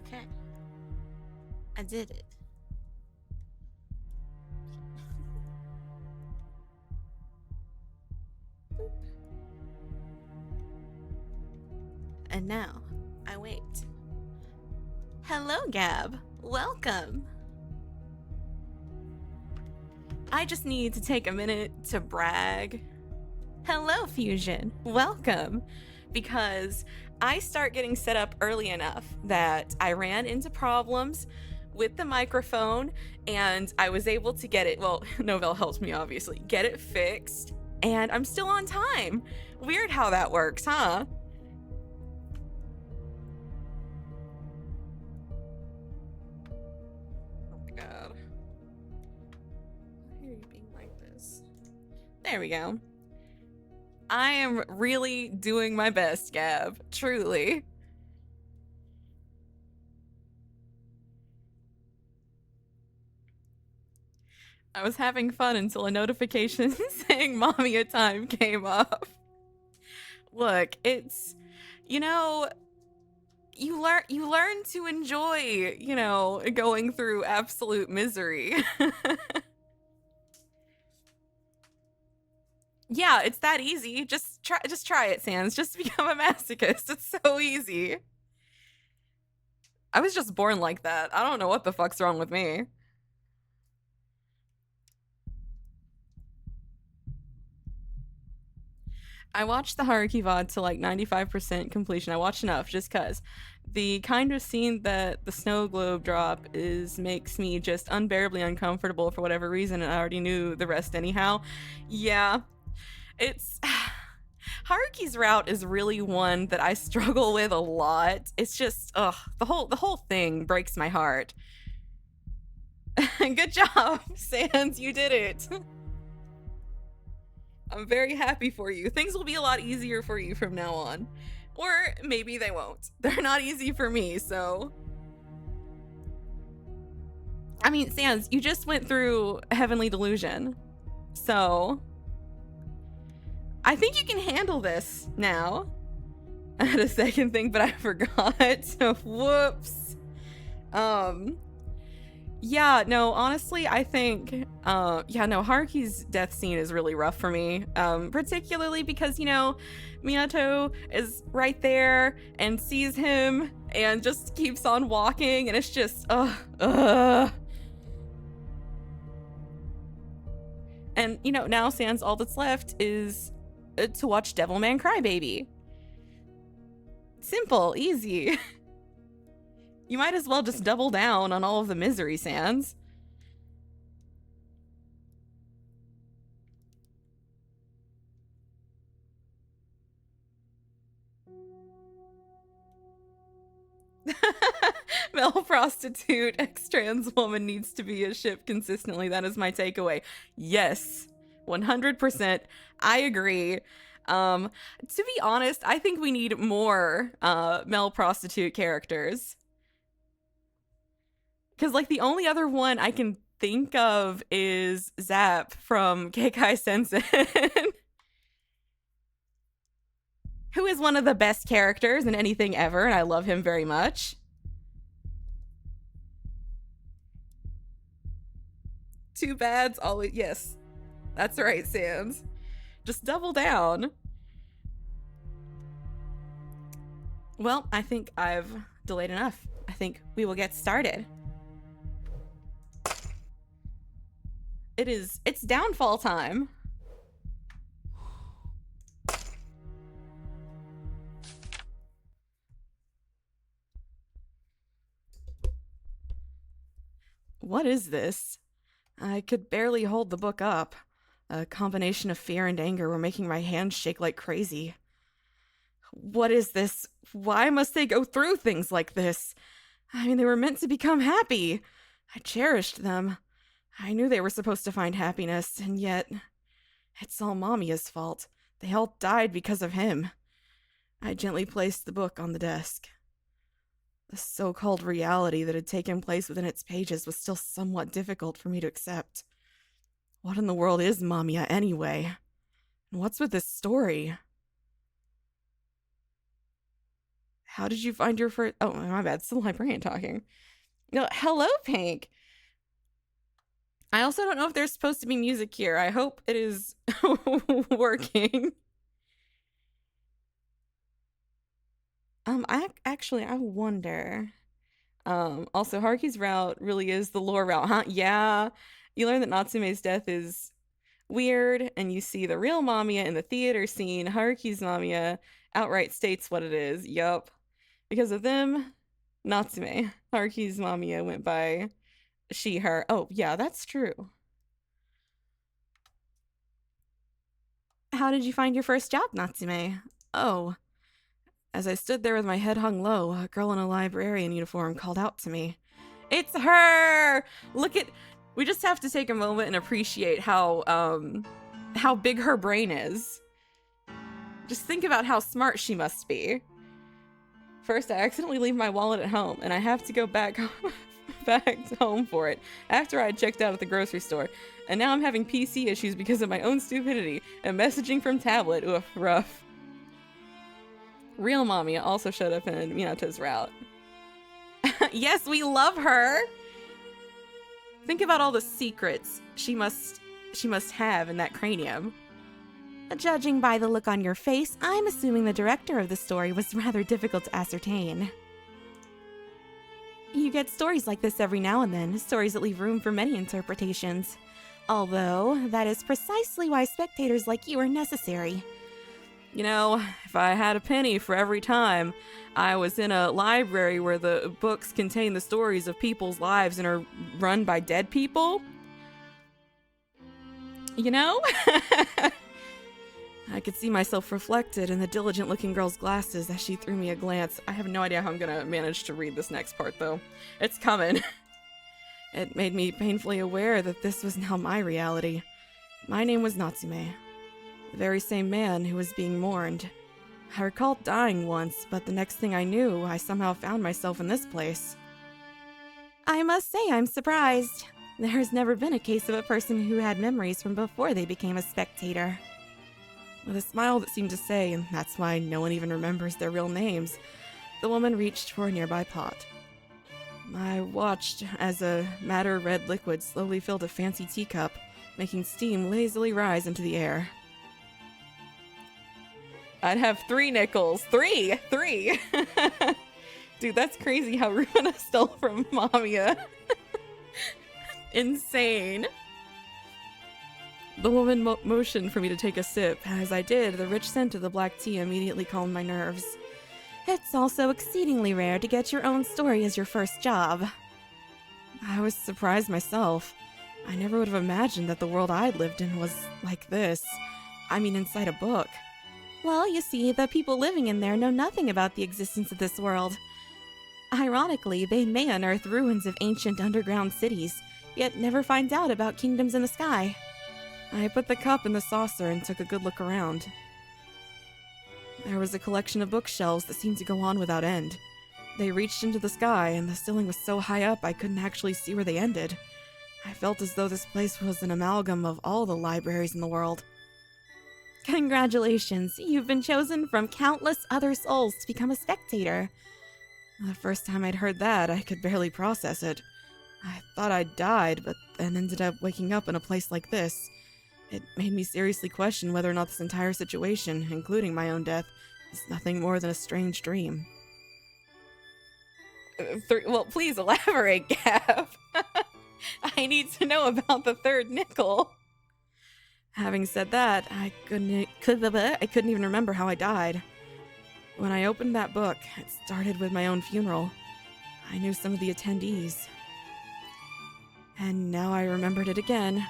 Okay. I did it. And now, I wait. Hello, Gab. Welcome. I just need to take a minute to brag. Hello, Fusion. Welcome. Because I start getting set up early enough that I ran into problems with the microphone and I was able to get it. Well, Novell helped me, obviously, get it fixed. And I'm still on time. Weird how that works, huh? Oh my god. Why are you being like this? There we go. I am really doing my best, Gab. Truly. I was having fun until a notification saying MAMIYA time came up. Look, it's, you know, you learn to enjoy, going through absolute misery. Yeah, it's that easy. Just try it, Sans. Just become a masochist. It's so easy. I was just born like that. I don't know what the fuck's wrong with me. I watched the Haruki VOD to like 95% completion. I watched enough just cuz the kind of scene that the snow globe drop is makes me just unbearably uncomfortable for whatever reason, and I already knew the rest anyhow. Yeah, it's Haruki's route is really one that I struggle with a lot. It's just the whole thing breaks my heart. Good job, Sans, you did it. I'm very happy for you. Things will be a lot easier for you from now on. Or maybe they won't. They're not easy for me, so. I mean, Sans, you just went through Heavenly Delusion. So. I think you can handle this now. I had a second thing, but I forgot. So, whoops. Yeah, no, honestly, I think, Haruki's death scene is really rough for me, particularly because, Minato is right there and sees him and just keeps on walking, and it's just, And, now Sans, all that's left is to watch Devilman Crybaby. Simple, easy. You might as well just double down on all of the misery, Sans. Male prostitute, ex-trans woman needs to be a ship consistently. That is my takeaway. Yes, 100%. I agree. To be honest, I think we need more male prostitute characters. Because, like, the only other one I can think of is Zap from Keikai Sensen. Who is one of the best characters in anything ever, and I love him very much. Two bads, always. Yes, that's right, Sans. Just double down. Well, I think I've delayed enough. I think we will get started. It's downfall time. What is this? I could barely hold the book up. A combination of fear and anger were making my hands shake like crazy. What is this? Why must they go through things like this? I mean, they were meant to become happy. I cherished them. I knew they were supposed to find happiness, and yet it's all MAMIYA's fault. They all died because of him. I gently placed the book on the desk. The so-called reality that had taken place within its pages was still somewhat difficult for me to accept. What in the world is MAMIYA anyway? And what's with this story? How did you find your first... Oh, my bad. It's the librarian talking. No, hello, Pink. I also don't know if there's supposed to be music here. I hope it is working. I wonder. Also, Haruki's route really is the lore route, huh? Yeah. You learn that Natsume's death is weird, and you see the real Mamiya in the theater scene. Haruki's Mamiya outright states what it is. Yup. Because of them, Natsume. Haruki's Mamiya went by she, her. Oh, yeah, that's true. How did you find your first job, Natsume? Oh. As I stood there with my head hung low, a girl in a librarian uniform called out to me. It's her! Look at... We just have to take a moment and appreciate how big her brain is. Just think about how smart she must be. First, I accidentally leave my wallet at home, and I have to go back home for it after I had checked out at the grocery store. And now I'm having PC issues because of my own stupidity and messaging from tablet. Oof, rough. Real Mamiya also showed up in Minato's route. Yes, we love her! Think about all the secrets she must have in that cranium. Judging by the look on your face, I'm assuming the director of the story was rather difficult to ascertain. You get stories like this every now and then, stories that leave room for many interpretations. Although, that is precisely why spectators like you are necessary. You know, if I had a penny for every time I was in a library where the books contain the stories of people's lives and are run by dead people, you know? I could see myself reflected in the diligent-looking girl's glasses as she threw me a glance. I have no idea how I'm gonna manage to read this next part, though. It's coming. It made me painfully aware that this was now my reality. My name was Natsume. The very same man who was being mourned. I recalled dying once, but the next thing I knew, I somehow found myself in this place. I must say I'm surprised. There's never been a case of a person who had memories from before they became a spectator. With a smile that seemed to say, and that's why no one even remembers their real names, the woman reached for a nearby pot. I watched as a madder red liquid slowly filled a fancy teacup, making steam lazily rise into the air. I'd have 3 nickels. 3! Dude, that's crazy how Ruina stole from Mamiya. Insane. The woman motioned for me to take a sip. As I did, the rich scent of the black tea immediately calmed my nerves. It's also exceedingly rare to get your own story as your first job. I was surprised myself. I never would have imagined that the world I'd lived in was like this. I mean, inside a book. Well, you see, the people living in there know nothing about the existence of this world. Ironically, they may unearth ruins of ancient underground cities, yet never find out about kingdoms in the sky. I put the cup in the saucer and took a good look around. There was a collection of bookshelves that seemed to go on without end. They reached into the sky, and the ceiling was so high up I couldn't actually see where they ended. I felt as though this place was an amalgam of all the libraries in the world. Congratulations, you've been chosen from countless other souls to become a spectator. The first time I'd heard that, I could barely process it. I thought I'd died, but then ended up waking up in a place like this. It made me seriously question whether or not this entire situation, including my own death, is nothing more than a strange dream. Well, please elaborate, Gav. I need to know about the 3rd nickel. Having said that, I couldn't even remember how I died. When I opened that book, it started with my own funeral. I knew some of the attendees. And now I remembered it again.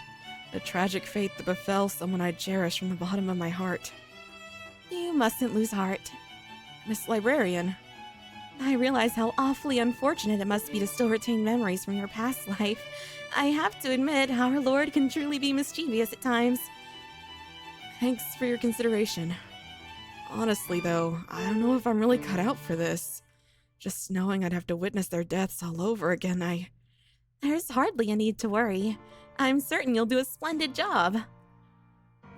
The tragic fate that befell someone I cherish from the bottom of my heart. You mustn't lose heart. Miss Librarian. I realize how awfully unfortunate it must be to still retain memories from your past life. I have to admit, our Lord can truly be mischievous at times. Thanks for your consideration. Honestly, though, I don't know if I'm really cut out for this. Just knowing I'd have to witness their deaths all over again, There's hardly a need to worry. I'm certain you'll do a splendid job.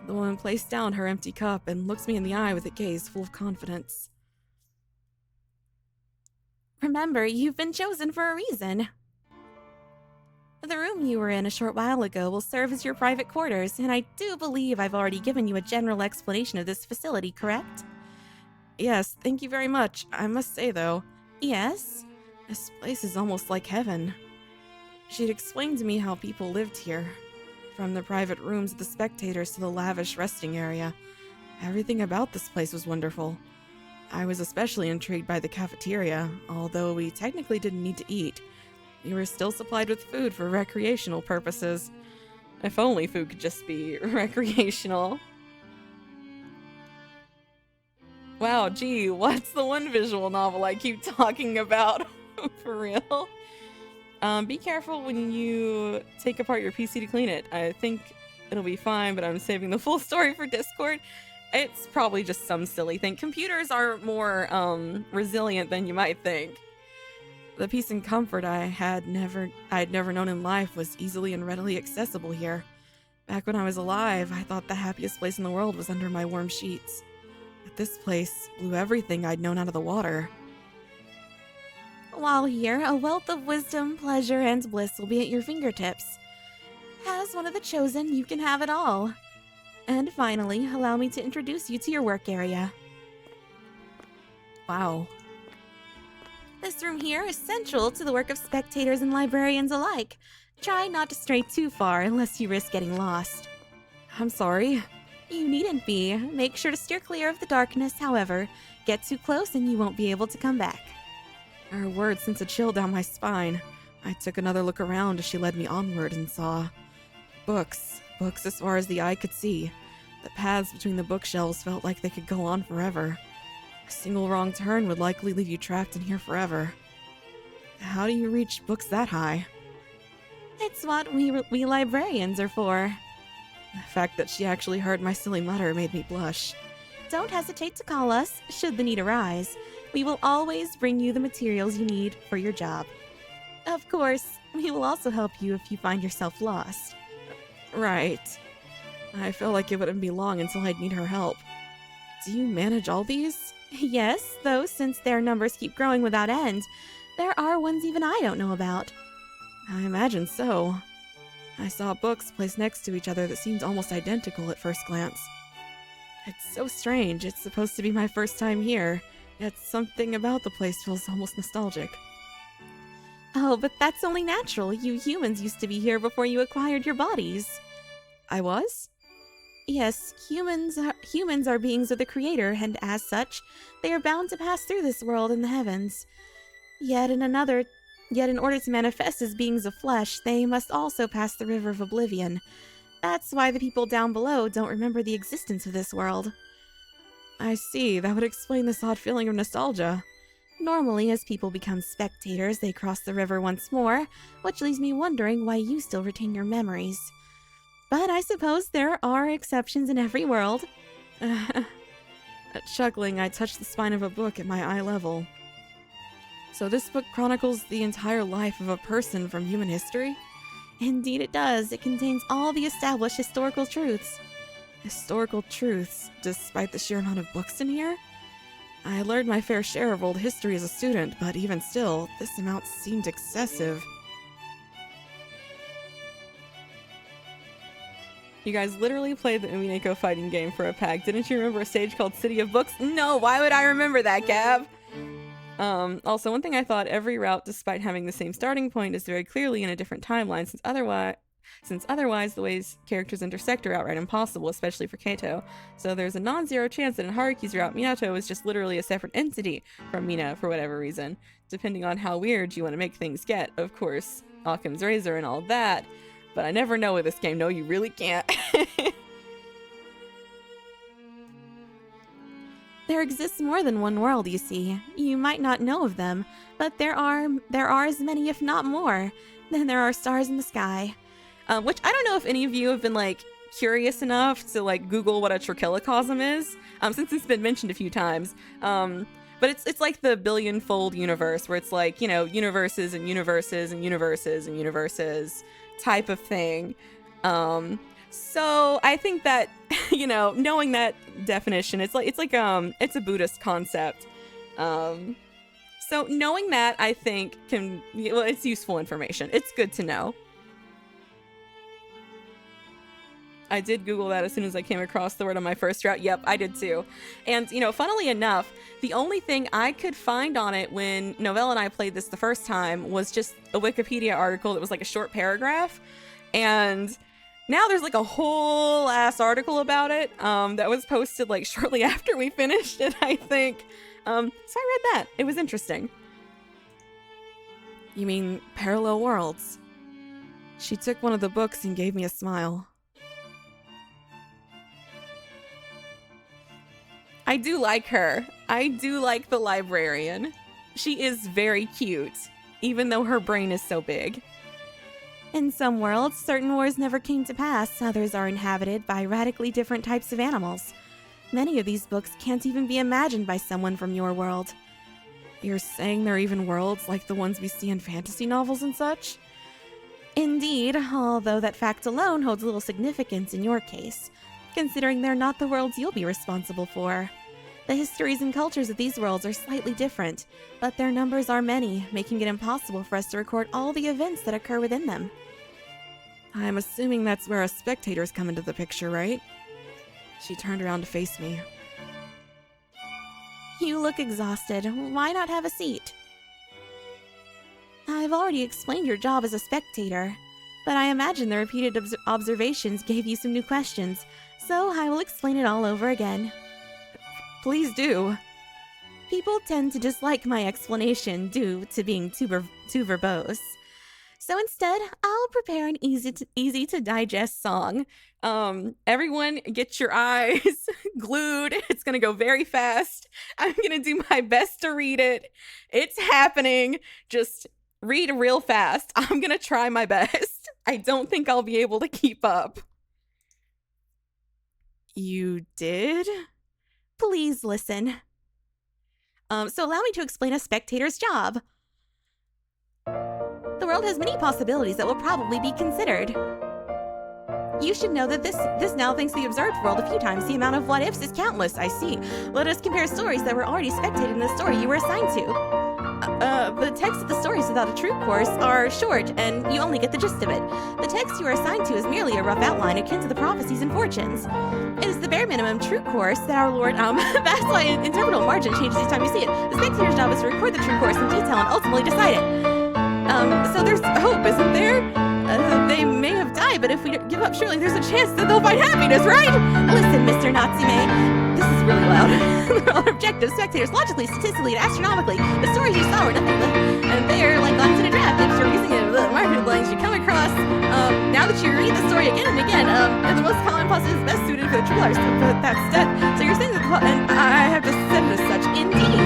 The woman placed down her empty cup and looks me in the eye with a gaze full of confidence. Remember, you've been chosen for a reason. The room you were in a short while ago will serve as your private quarters, and I do believe I've already given you a general explanation of this facility, correct? Yes, thank you very much. I must say, though... Yes? This place is almost like heaven. She'd explained to me how people lived here. From the private rooms of the spectators to the lavish resting area. Everything about this place was wonderful. I was especially intrigued by the cafeteria, although we technically didn't need to eat. We were still supplied with food for recreational purposes. If only food could just be recreational. Wow, gee, what's the one visual novel I keep talking about? For real? Be careful when you take apart your PC to clean it. I think it'll be fine, but I'm saving the full story for Discord. It's probably just some silly thing. Computers are more, resilient than you might think. The peace and comfort I'd never known in life was easily and readily accessible here. Back when I was alive, I thought the happiest place in the world was under my warm sheets. But this place blew everything I'd known out of the water. While here, a wealth of wisdom, pleasure, and bliss will be at your fingertips. As one of the chosen, you can have it all. And finally, allow me to introduce you to your work area. Wow. This room here is central to the work of spectators and librarians alike. Try not to stray too far unless you risk getting lost. I'm sorry. You needn't be. Make sure to steer clear of the darkness, however. Get too close and you won't be able to come back. Her words sent a chill down my spine. I took another look around as she led me onward and saw... books. Books as far as the eye could see. The paths between the bookshelves felt like they could go on forever. A single wrong turn would likely leave you trapped in here forever. How do you reach books that high? It's what we librarians are for. The fact that she actually heard my silly mutter made me blush. Don't hesitate to call us, should the need arise. We will always bring you the materials you need for your job. Of course, we will also help you if you find yourself lost. Right. I feel like it wouldn't be long until I'd need her help. Do you manage all these? Yes, though since their numbers keep growing without end, there are ones even I don't know about. I imagine so. I saw books placed next to each other that seemed almost identical at first glance. It's so strange. It's supposed to be my first time here, yet something about the place feels almost nostalgic. Oh, but that's only natural. You humans used to be here before you acquired your bodies. I was? Yes, humans are beings of the Creator, and as such, they are bound to pass through this world and the heavens. Yet in order to manifest as beings of flesh, they must also pass the river of oblivion. That's why the people down below don't remember the existence of this world. I see, that would explain this odd feeling of nostalgia. Normally, as people become spectators, they cross the river once more, which leaves me wondering why you still retain your memories. But I suppose there are exceptions in every world. Chuckling, I touched the spine of a book at my eye level. So this book chronicles the entire life of a person from human history? Indeed it does. It contains all the established historical truths. Historical truths, despite the sheer amount of books in here? I learned my fair share of old history as a student, but even still, this amount seemed excessive. You guys literally played the Umineko fighting game for a pack. Didn't you remember a stage called City of Books? No, why would I remember that, Gab? Also, one thing I thought, every route, despite having the same starting point, is very clearly in a different timeline, since otherwise the ways characters intersect are outright impossible, especially for Kaito. So there's a non-zero chance that in Haruki's route, Minato is just literally a separate entity from Mina for whatever reason, depending on how weird you want to make things get. Of course, Occam's razor and all that, but I never know with this game. No, you really can't. There exists more than one world, you see. You might not know of them, but there are as many, if not more, than there are stars in the sky. Which I don't know if any of you have been, like, curious enough to, like, Google what a trichilocosm is, since it's been mentioned a few times. But it's like the billion-fold universe, where it's like, you know, universes and universes and universes and universes type of thing. So I think that, you know, knowing that definition, it's a Buddhist concept. So knowing that, I think, well, it's useful information. It's good to know. I did Google that as soon as I came across the word on my first route. Yep, I did too. And, funnily enough, the only thing I could find on it when Novelle and I played this the first time was just a Wikipedia article that was like a short paragraph. And now there's like a whole ass article about it that was posted like shortly after we finished it, I think. So I read that. It was interesting. You mean parallel worlds? She took one of the books and gave me a smile. I do like her. I do like the librarian. She is very cute, even though her brain is so big. In some worlds, certain wars never came to pass. Others are inhabited by radically different types of animals. Many of these books can't even be imagined by someone from your world. You're saying there are even worlds like the ones we see in fantasy novels and such? Indeed, although that fact alone holds little significance in your case, considering they're not the worlds you'll be responsible for. The histories and cultures of these worlds are slightly different, but their numbers are many, making it impossible for us to record all the events that occur within them. I'm assuming that's where us spectators come into the picture, right? She turned around to face me. You look exhausted. Why not have a seat? I've already explained your job as a spectator, but I imagine the repeated observations gave you some new questions, so I will explain it all over again. Please do. People tend to dislike my explanation due to being too verbose. So instead, I'll prepare an easy to digest song. Everyone get your eyes glued. It's gonna go very fast. I'm gonna do my best to read it. It's happening. Just read real fast. I'm gonna try my best. I don't think I'll be able to keep up. You did? Please listen. So allow me to explain a spectator's job. The world has many possibilities that will probably be considered. You should know that this now thinks the observed world a few times. The amount of what-ifs is countless, I see. Let us compare stories that were already spectated in the story you were assigned to. The text of the stories without a true course are short, and you only get the gist of it. The text you are assigned to is merely a rough outline akin to the prophecies and fortunes. It is the bare minimum true course that our Lord, vast by an interpretal margin changes each time you see it. The spectator's job is to record the true course in detail and ultimately decide it. So there's hope, isn't there? They may have died, but if we give up, surely there's a chance that they'll find happiness, right? Listen, Mr. Natsume. This is really loud. They're objective spectators, logically, statistically, and astronomically. The stories you saw were nothing but, and they're like guns in a draft. If you're using the marketing lines you come across, now that you read the story again and again, and the most common positive is best suited for the true artist, but that's death. So you're saying that, and I have just said it as such. Indeed.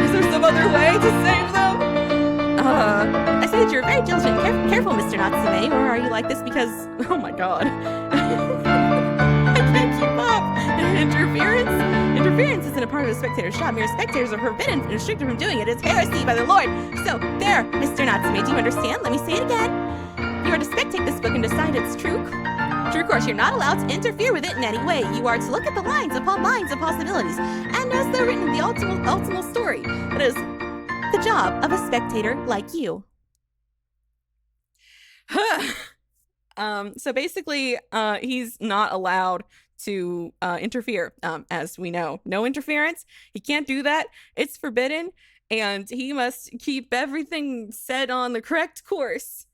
Is there some other way to save them? I say that you're very diligent and careful, Mr. Natsume, or are you like this because... Oh my god. I can't keep up. Interference? Interference isn't a part of a spectator's job. Mere spectators are forbidden and restricted from doing it. It's heresy by the Lord. So, there, Mr. Natsume, do you understand? Let me say it again. You are to spectate this book and decide its true course. You're not allowed to interfere with it in any way. You are to look at the lines upon lines of possibilities, and as they're written in the ultimate story. That is the job of a spectator like you. So basically, he's not allowed to interfere, as we know. No interference. He can't do that. It's forbidden, and he must keep everything set on the correct course.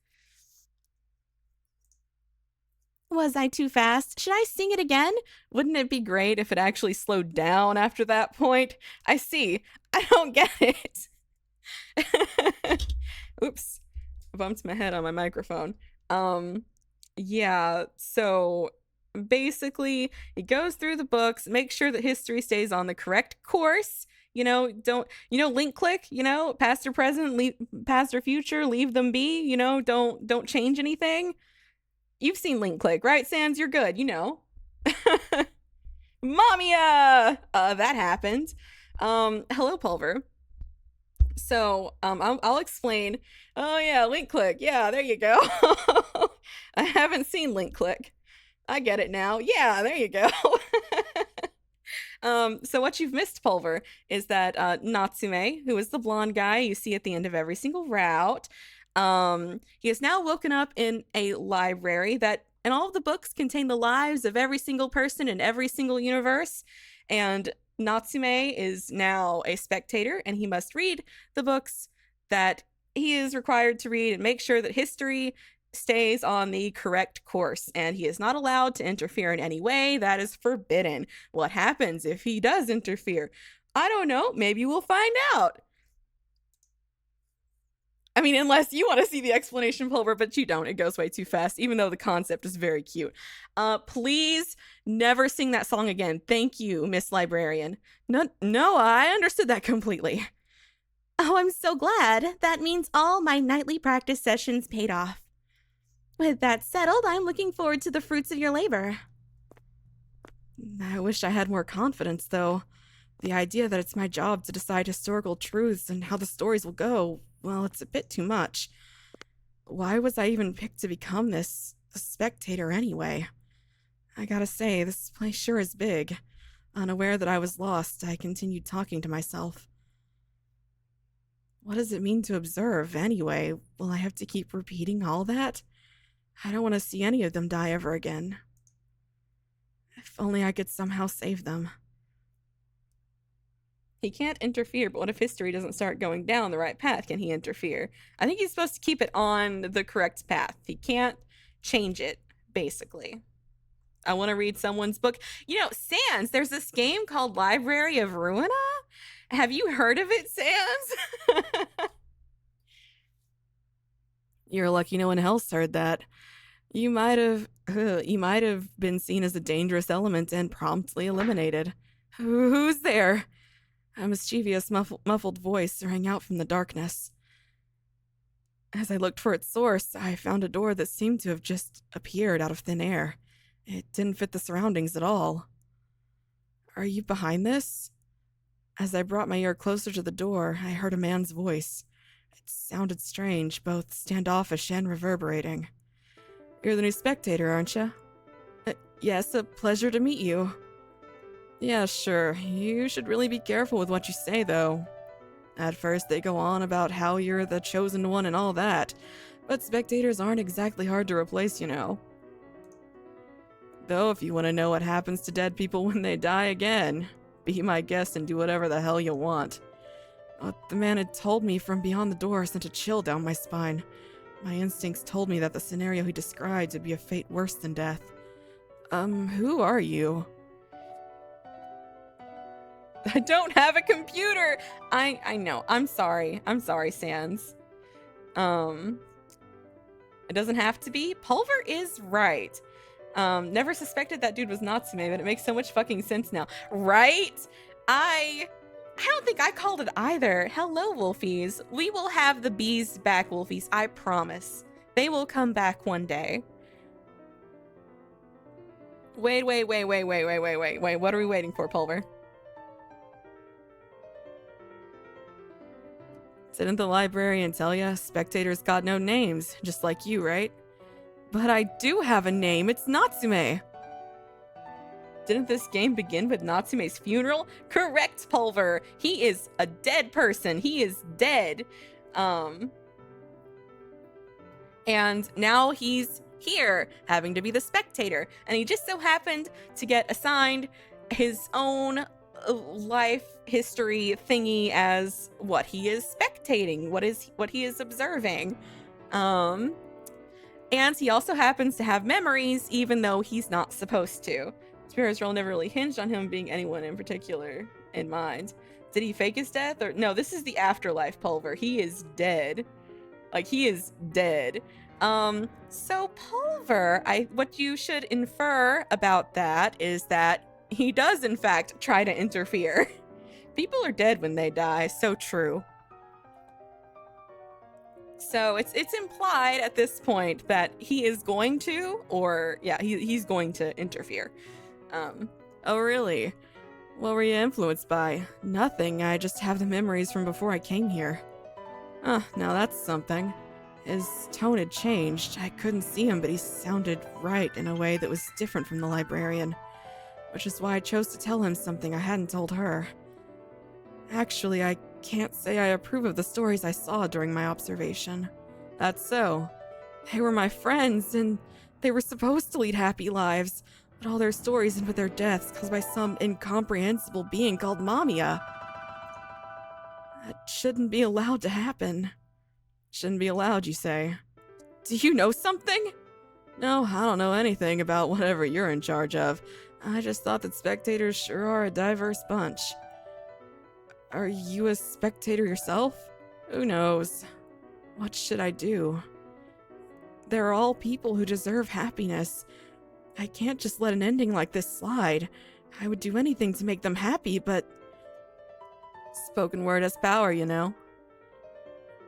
Was I too fast? Should I sing it again? Wouldn't it be great if it actually slowed down after that point? I see. I don't get it. Oops, I bumped my head on my microphone. Yeah, so basically he goes through the books, make sure that history stays on the correct course. Don't, link click, past or present, past or future, leave them be, don't change anything. You've seen link click, right, Sans? You're good, MAMIYA! That happened. Hello, Pulver. So, I'll explain. Oh yeah, link click. Yeah, there you go. I haven't seen link click. I get it now. Yeah, there you go. So what you've missed, Pulver, is that Natsume, who is the blonde guy you see at the end of every single route, he has now woken up in a library that, and all of the books contain the lives of every single person in every single universe. And Natsume is now a spectator, and he must read the books that he is required to read and make sure that history stays on the correct course, and he is not allowed to interfere in any way. That is forbidden. What happens if he does interfere? I don't know. Maybe we'll find out. I mean, unless you want to see the explanation, Pulver, but you don't. It goes way too fast, even though the concept is very cute. Please never sing that song again. Thank you, Miss Librarian. No, I understood that completely. Oh, I'm so glad. That means all my nightly practice sessions paid off. With that settled, I'm looking forward to the fruits of your labor. I wish I had more confidence, though. The idea that it's my job to decide historical truths and how the stories will go, well, it's a bit too much. Why was I even picked to become a spectator anyway? I gotta say, this place sure is big. Unaware that I was lost, I continued talking to myself. What does it mean to observe, anyway? Will I have to keep repeating all that? I don't want to see any of them die ever again. If only I could somehow save them. He can't interfere, but what if history doesn't start going down the right path? Can he interfere? I think he's supposed to keep it on the correct path. He can't change it, basically. I want to read someone's book. You know, Sans, there's this game called Library of Ruina. Have you heard of it, Sans? You're lucky no one else heard that. You might have been seen as a dangerous element and promptly eliminated. Who's there? A mischievous, muffled voice rang out from the darkness. As I looked for its source, I found a door that seemed to have just appeared out of thin air. It didn't fit the surroundings at all. Are you behind this? As I brought my ear closer to the door, I heard a man's voice. It sounded strange, both standoffish and reverberating. You're the new spectator, aren't you? Yes, a pleasure to meet you. Yeah, sure. You should really be careful with what you say, though. At first, they go on about how you're the chosen one and all that, but spectators aren't exactly hard to replace, you know. Though, if you want to know what happens to dead people when they die again, be my guest and do whatever the hell you want. What the man had told me from beyond the door sent a chill down my spine. My instincts told me that the scenario he described would be a fate worse than death. Who are you? I don't have a computer! I know. I'm sorry. I'm sorry, Sans. It doesn't have to be. Pulver is right. Never suspected that dude was Natsume, but it makes so much fucking sense now. Right? I don't think I called it either. Hello, Wolfies. We will have the bees back, Wolfies. I promise. They will come back one day. Wait. What are we waiting for, Pulver? Didn't the librarian tell ya? Spectators got no names, just like you, right? But I do have a name. It's Natsume. Didn't this game begin with Natsume's funeral? Correct, Pulver. He is a dead person. He is dead. And now he's here, having to be the spectator. And he just so happened to get assigned his own life history thingy as what he is spectating, what he is observing. And he also happens to have memories, even though he's not supposed to. Spirit's role never really hinged on him being anyone in particular in mind. Did he fake his death? Or no, this is the afterlife, Pulver. He is dead. Like, he is dead. So Pulver, what you should infer about that is that he does, in fact, try to interfere. People are dead when they die. So true. So it's implied at this point that he is going to, or yeah, he's going to interfere. Oh really? What were you influenced by? Nothing, I just have the memories from before I came here. Now that's something. His tone had changed. I couldn't see him, but he sounded right in a way that was different from the librarian. which is why I chose to tell him something I hadn't told her. Actually, I can't say I approve of the stories I saw during my observation. That's so. They were my friends, and they were supposed to lead happy lives, but all their stories end with their deaths caused by some incomprehensible being called MAMIYA. That shouldn't be allowed to happen. Shouldn't be allowed, you say? Do you know something? No, I don't know anything about whatever you're in charge of. I just thought that spectators sure are a diverse bunch. Are you a spectator yourself? Who knows? What should I do? They're all people who deserve happiness. I can't just let an ending like this slide. I would do anything to make them happy, but... Spoken word has power, you know.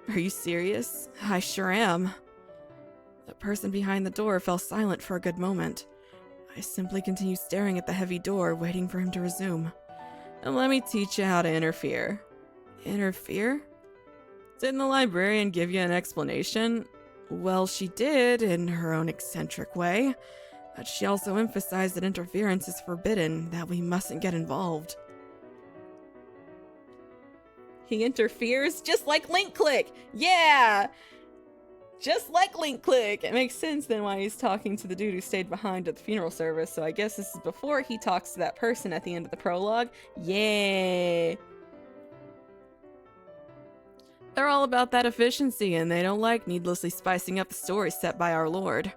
Are you serious? I sure am. The person behind the door fell silent for a good moment. I simply continued staring at the heavy door, waiting for him to resume. And let me teach you how to interfere. Interfere? Didn't the librarian give you an explanation? Well, she did, in her own eccentric way. But she also emphasized that interference is forbidden, that we mustn't get involved. He interferes just like Link Click! Yeah! Just like Link Click! It makes sense then why he's talking to the dude who stayed behind at the funeral service, so I guess this is before he talks to that person at the end of the prologue. Yeah! They're all about that efficiency, and they don't like needlessly spicing up the story set by our Lord.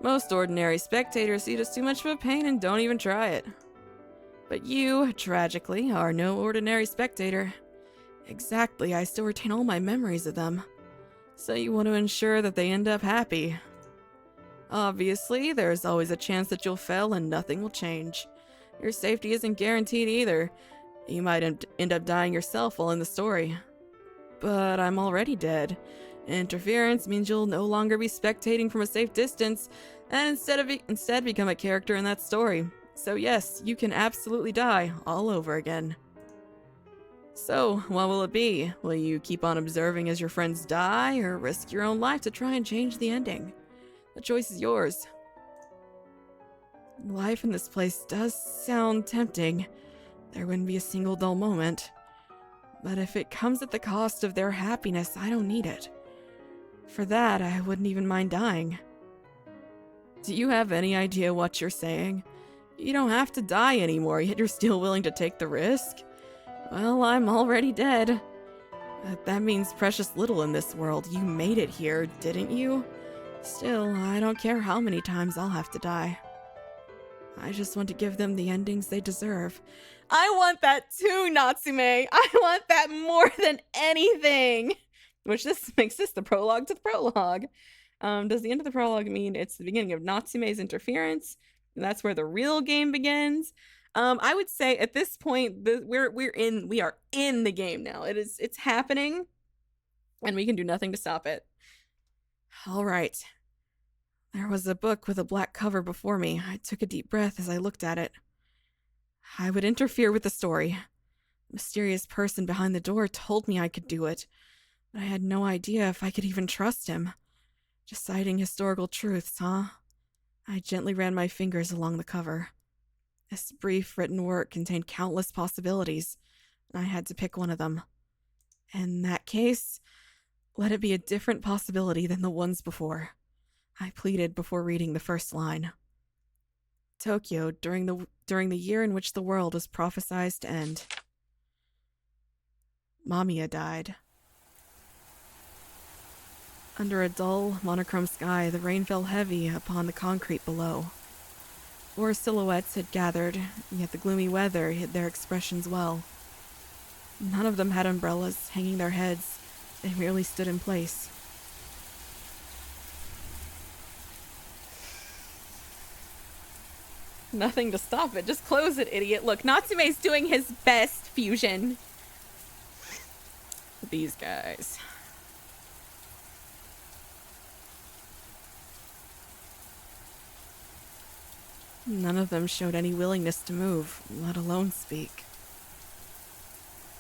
Most ordinary spectators see it as too much of a pain and don't even try it. But you, tragically, are no ordinary spectator. Exactly, I still retain all my memories of them. So you want to ensure that they end up happy. Obviously, there's always a chance that you'll fail and nothing will change. Your safety isn't guaranteed either. You might end up dying yourself while in the story. But I'm already dead. Interference means you'll no longer be spectating from a safe distance, and instead become a character in that story. So yes, you can absolutely die all over again. So, what will it be? Will you keep on observing as your friends die, or risk your own life to try and change the ending? The choice is yours. Life in this place does sound tempting. There wouldn't be a single dull moment. But if it comes at the cost of their happiness, I don't need it. For that, I wouldn't even mind dying. Do you have any idea what you're saying? You don't have to die anymore, yet you're still willing to take the risk? Well, I'm already dead. But that means precious little in this world. You made it here, didn't you? Still, I don't care how many times I'll have to die. I just want to give them the endings they deserve. I want that too, Natsume! I want that more than anything! Which this makes this the prologue to the prologue. Does the end of the prologue mean it's the beginning of Natsume's interference? And that's where the real game begins? I would say at this point we are in the game now. It's happening, and we can do nothing to stop it. All right. There was a book with a black cover before me. I took a deep breath as I looked at it. I would interfere with the story. A mysterious person behind the door told me I could do it, but I had no idea if I could even trust him. Just citing historical truths, huh? I gently ran my fingers along the cover. This brief written work contained countless possibilities, and I had to pick one of them. In that case, let it be a different possibility than the ones before. I pleaded before reading the first line. Tokyo, during the year in which the world was prophesied to end. MAMIYA died. Under a dull, monochrome sky, the rain fell heavy upon the concrete below. 4 silhouettes had gathered, yet the gloomy weather hid their expressions well. None of them had umbrellas hanging their heads. They merely stood in place. Nothing to stop it. Just close it, idiot. Look, Natsume's doing his best fusion. These guys. None of them showed any willingness to move, let alone speak.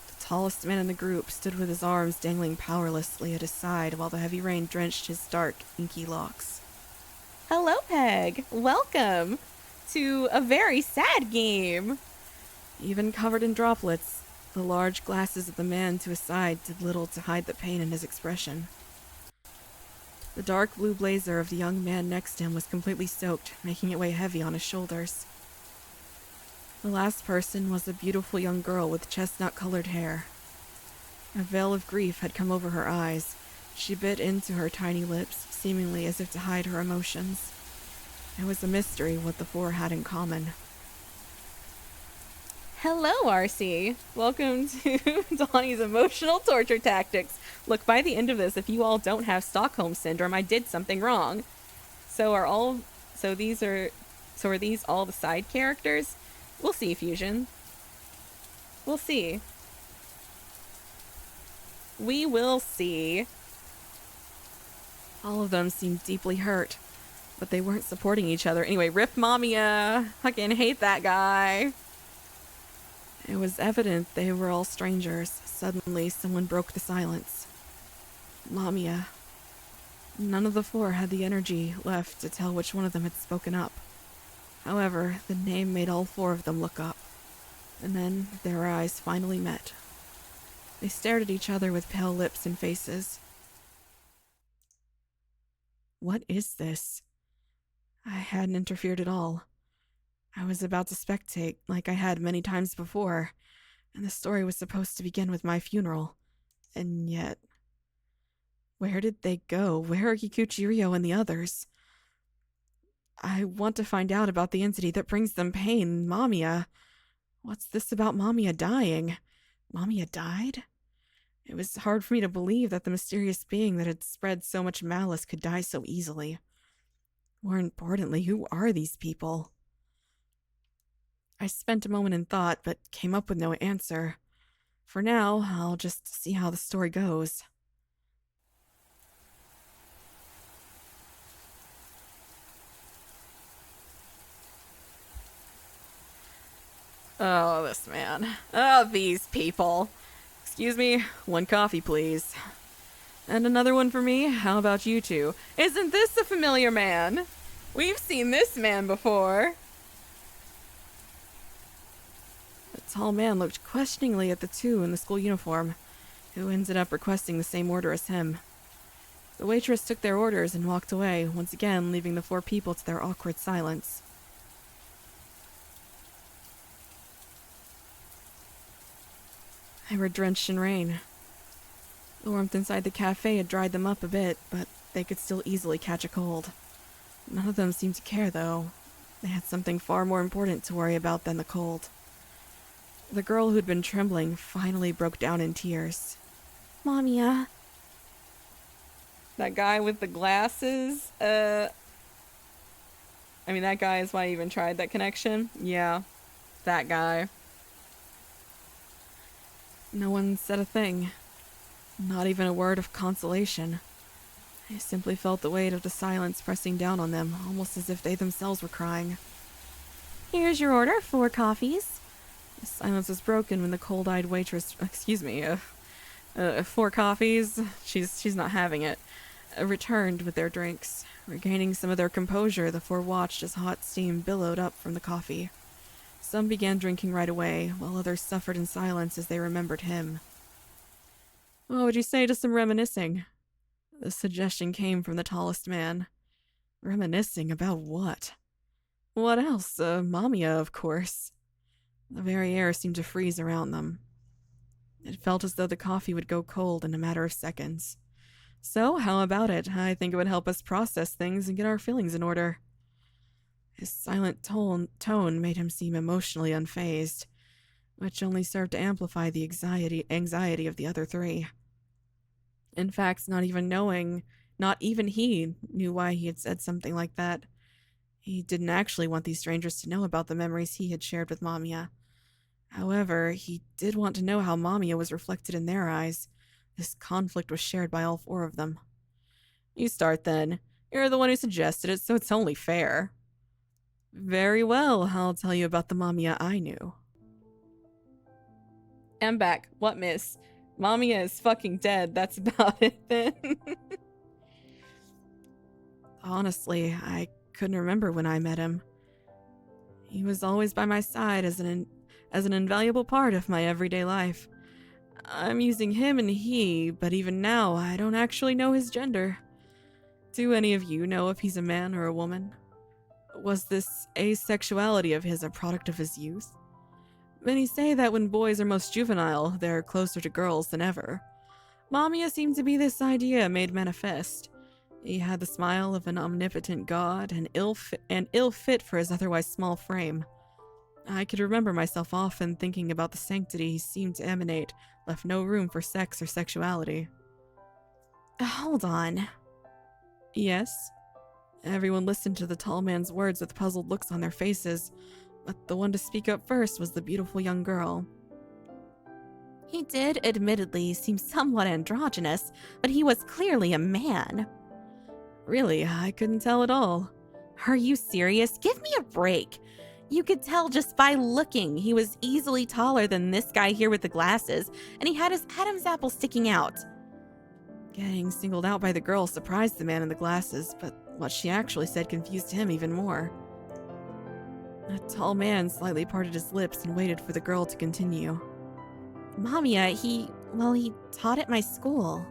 The tallest man in the group stood with his arms dangling powerlessly at his side while the heavy rain drenched his dark, inky locks. Hello, Peg. Welcome. to a very sad game. Even covered in droplets, the large glasses of the man to his side did little to hide the pain in his expression. The dark blue blazer of the young man next to him was completely soaked, making it weigh heavy on his shoulders. The last person was a beautiful young girl with chestnut-colored hair. A veil of grief had come over her eyes. She bit into her tiny lips, seemingly as if to hide her emotions. It was a mystery what the four had in common. Hello, RC. Welcome to Donnie's Emotional Torture Tactics. Look, by the end of this, if you all don't have Stockholm Syndrome, I did something wrong. Are these all the side characters? We'll see, Fusion. We'll see. We will see. All of them seemed deeply hurt, but they weren't supporting each other. Anyway, rip MAMIYA. Fucking hate that guy. It was evident they were all strangers. Suddenly, someone broke the silence. MAMIYA. None of the four had the energy left to tell which one of them had spoken up. However, the name made all four of them look up. And then their eyes finally met. They stared at each other with pale lips and faces. What is this? I hadn't interfered at all. I was about to spectate, like I had many times before, and the story was supposed to begin with my funeral. And yet... Where did they go? Where are Kikuchi-ryo and the others? I want to find out about the entity that brings them pain, MAMIYA. What's this about MAMIYA dying? MAMIYA died? It was hard for me to believe that the mysterious being that had spread so much malice could die so easily. More importantly, who are these people? I spent a moment in thought, but came up with no answer. For now, I'll just see how the story goes. Oh, this man. Oh, these people. Excuse me, one coffee, please. And another one for me? How about you two? Isn't this a familiar man? We've seen this man before. The tall man looked questioningly at the two in the school uniform, who ended up requesting the same order as him. The waitress took their orders and walked away, once again leaving the four people to their awkward silence. They were drenched in rain. The warmth inside the cafe had dried them up a bit, but they could still easily catch a cold. None of them seemed to care, though. They had something far more important to worry about than the cold. The girl who'd been trembling finally broke down in tears. MAMIYA. That guy with the glasses? That guy is why I even tried that connection. Yeah, that guy. No one said a thing. Not even a word of consolation. I simply felt the weight of the silence pressing down on them, almost as if they themselves were crying. Here's your order, 4 coffees. The silence was broken when the cold-eyed waitress... Excuse me, 4 coffees? She's not having it. Returned with their drinks. Regaining some of their composure, the 4 watched as hot steam billowed up from the coffee. Some began drinking right away, while others suffered in silence as they remembered him. What would you say to some reminiscing? The suggestion came from the tallest man. Reminiscing about what? What else? MAMIYA, of course. The very air seemed to freeze around them. It felt as though the coffee would go cold in a matter of seconds. So, how about it? I think it would help us process things and get our feelings in order. His silent tone made him seem emotionally unfazed, which only served to amplify the anxiety of the other 3. In fact, not even he knew why he had said something like that. He didn't actually want these strangers to know about the memories he had shared with MAMIYA. However, he did want to know how MAMIYA was reflected in their eyes. This conflict was shared by all 4 of them. You start then. You're the one who suggested it, so it's only fair. Very well, I'll tell you about the MAMIYA I knew. I'm back. What, miss? MAMIYA is fucking dead. That's about it, then. Honestly, I couldn't remember when I met him. He was always by my side as an invaluable part of my everyday life. I'm using him and he, but even now, I don't actually know his gender. Do any of you know if he's a man or a woman? Was this asexuality of his a product of his youth? Many say that when boys are most juvenile, they're closer to girls than ever. MAMIYA seemed to be this idea made manifest. He had the smile of an omnipotent god and ill fit for his otherwise small frame. I could remember myself often thinking about the sanctity he seemed to emanate, left no room for sex or sexuality. Hold on. Yes? Everyone listened to the tall man's words with puzzled looks on their faces, but the one to speak up first was the beautiful young girl. He did admittedly seem somewhat androgynous, but he was clearly a man. Really, I couldn't tell at all. Are you serious? Give me a break. You could tell just by looking. He was easily taller than this guy here with the glasses, and he had his Adam's apple sticking out. Getting singled out by the girl surprised the man in the glasses, but what she actually said confused him even more. The tall man slightly parted his lips and waited for the girl to continue. MAMIYA, he taught at my school.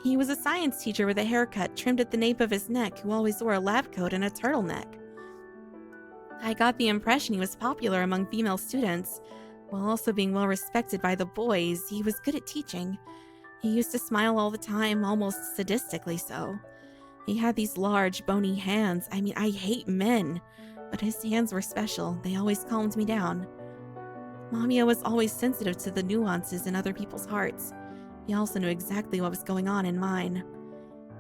He was a science teacher with a haircut trimmed at the nape of his neck who always wore a lab coat and a turtleneck. I got the impression he was popular among female students. While also being well respected by the boys, he was good at teaching. He used to smile all the time, almost sadistically so. He had these large, bony hands. I mean, I hate men, but his hands were special. They always calmed me down. MAMIYA was always sensitive to the nuances in other people's hearts. He also knew exactly what was going on in mine.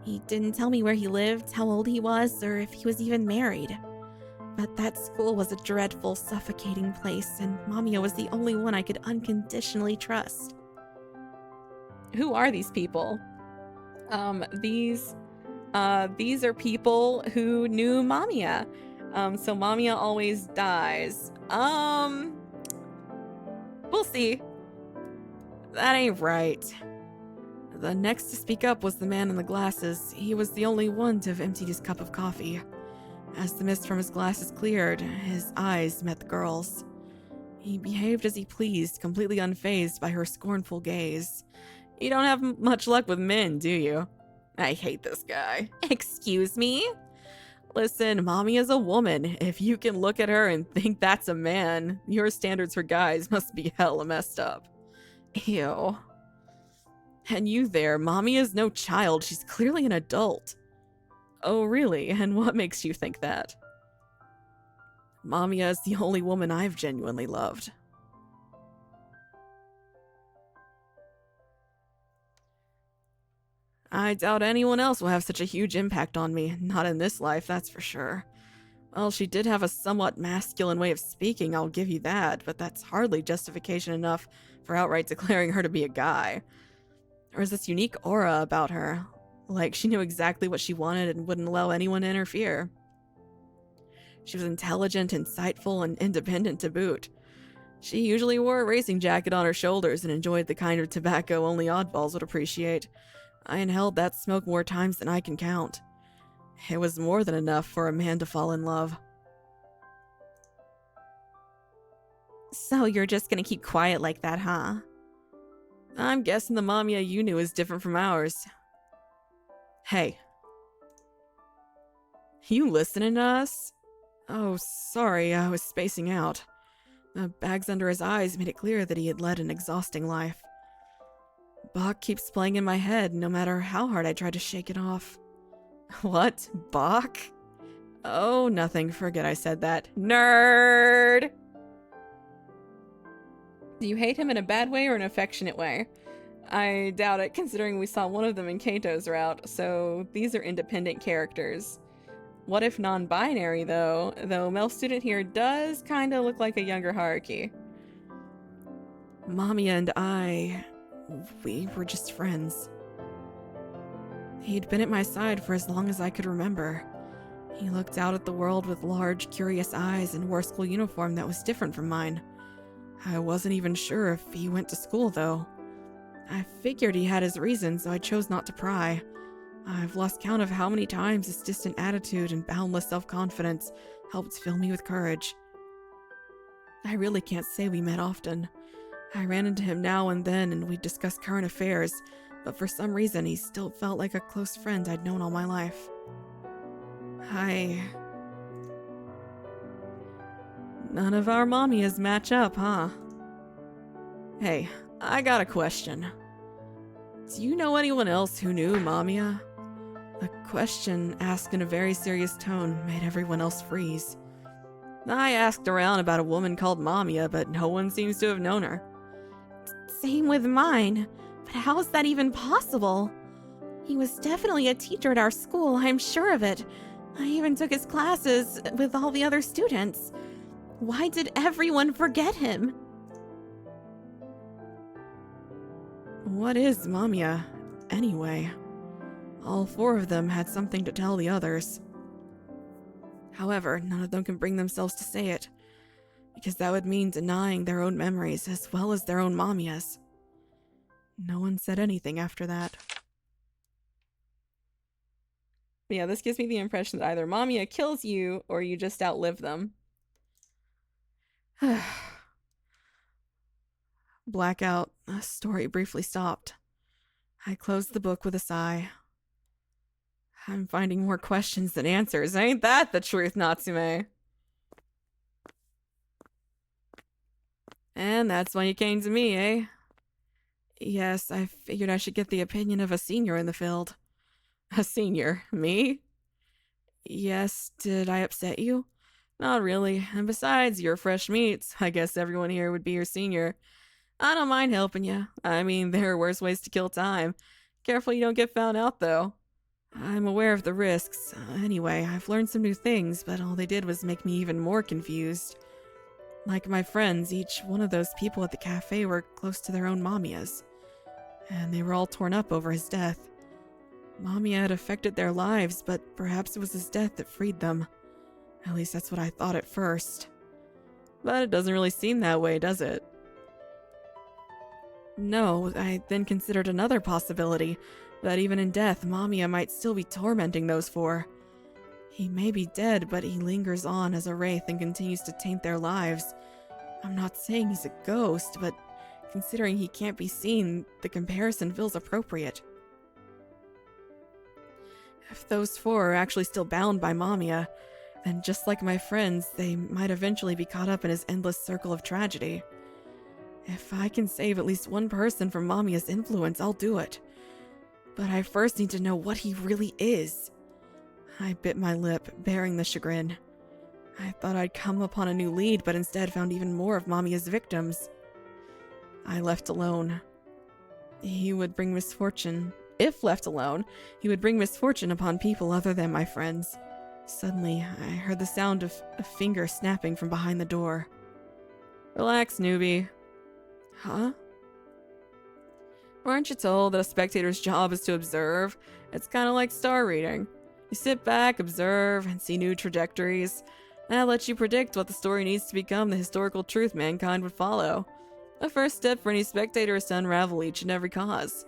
He didn't tell me where he lived, how old he was, or if he was even married. But that school was a dreadful, suffocating place, and MAMIYA was the only one I could unconditionally trust. Who are these people? These are people who knew MAMIYA. So MAMIYA always dies. We'll see. That ain't right. The next to speak up was the man in the glasses. He was the only one to have emptied his cup of coffee. As the mist from his glasses cleared, his eyes met the girl's. He behaved as he pleased, completely unfazed by her scornful gaze. You don't have much luck with men, do you? I hate this guy. Excuse me? Listen, Mommy is a woman. If you can look at her and think that's a man, your standards for guys must be hella messed up. Ew. And you there, Mommy is no child. She's clearly an adult. Oh, really? And what makes you think that? MAMIYA is the only woman I've genuinely loved. I doubt anyone else will have such a huge impact on me. Not in this life, that's for sure. Well, she did have a somewhat masculine way of speaking, I'll give you that, but that's hardly justification enough for outright declaring her to be a guy. There was this unique aura about her, like she knew exactly what she wanted and wouldn't allow anyone to interfere. She was intelligent, insightful, and independent to boot. She usually wore a racing jacket on her shoulders and enjoyed the kind of tobacco only oddballs would appreciate. I inhaled that smoke more times than I can count. It was more than enough for a man to fall in love. So you're just gonna keep quiet like that, huh? I'm guessing the MAMIYA you knew is different from ours. Hey. You listening to us? Oh, sorry, I was spacing out. The bags under his eyes made it clear that he had led an exhausting life. Bach keeps playing in my head, no matter how hard I try to shake it off. What? Bach? Oh, nothing. Forget I said that. Nerd! Do you hate him in a bad way or an affectionate way? I doubt it, considering we saw one of them in Kato's route, so these are independent characters. What if non-binary, though? Though male student here does kinda look like a younger Haruki. MAMIYA and we were just friends. He'd been at my side for as long as I could remember. He looked out at the world with large, curious eyes and wore a school uniform that was different from mine. I wasn't even sure if he went to school, though. I figured he had his reasons, so I chose not to pry. I've lost count of how many times his distant attitude and boundless self-confidence helped fill me with courage. I really can't say we met often. I ran into him now and then and we'd discuss current affairs, but for some reason he still felt like a close friend I'd known all my life. None of our MAMIYAs match up, huh? Hey, I got a question. Do you know anyone else who knew MAMIYA? The question, asked in a very serious tone, made everyone else freeze. I asked around about a woman called MAMIYA, but no one seems to have known her. Same with mine, but how is that even possible? He was definitely a teacher at our school, I'm sure of it. I even took his classes with all the other students. Why did everyone forget him? What is MAMIYA, anyway? All 4 of them had something to tell the others. However, none of them can bring themselves to say it, because that would mean denying their own memories as well as their own MAMIYAs. No one said anything after that. Yeah, this gives me the impression that either MAMIYA kills you or you just outlive them. Blackout. The story briefly stopped. I closed the book with a sigh. I'm finding more questions than answers. Ain't that the truth, Natsume? And that's when you came to me, eh? Yes, I figured I should get the opinion of a senior in the field. A senior? Me? Yes, did I upset you? Not really, and besides, you're fresh meat. I guess everyone here would be your senior. I don't mind helping you. I mean, there are worse ways to kill time. Careful you don't get found out, though. I'm aware of the risks. Anyway, I've learned some new things, but all they did was make me even more confused. Like my friends, each one of those people at the cafe were close to their own MAMIYAs, and they were all torn up over his death. MAMIYA had affected their lives, but perhaps it was his death that freed them. At least that's what I thought at first. But it doesn't really seem that way, does it? No, I then considered another possibility, that even in death, MAMIYA might still be tormenting those 4. He may be dead, but he lingers on as a wraith and continues to taint their lives. I'm not saying he's a ghost, but considering he can't be seen, the comparison feels appropriate. If those 4 are actually still bound by MAMIYA, then just like my friends, they might eventually be caught up in his endless circle of tragedy. If I can save at least one person from MAMIYA's influence, I'll do it. But I first need to know what he really is. I bit my lip, bearing the chagrin. I thought I'd come upon a new lead, but instead found even more of MAMIYA's victims. I left alone. He would bring misfortune. If left alone, he would bring misfortune upon people other than my friends. Suddenly, I heard the sound of a finger snapping from behind the door. Relax, newbie. Huh? Weren't you told that a spectator's job is to observe? It's kind of like star reading. You sit back, observe, and see new trajectories. That lets you predict what the story needs to become the historical truth mankind would follow. The first step for any spectator is to unravel each and every cause.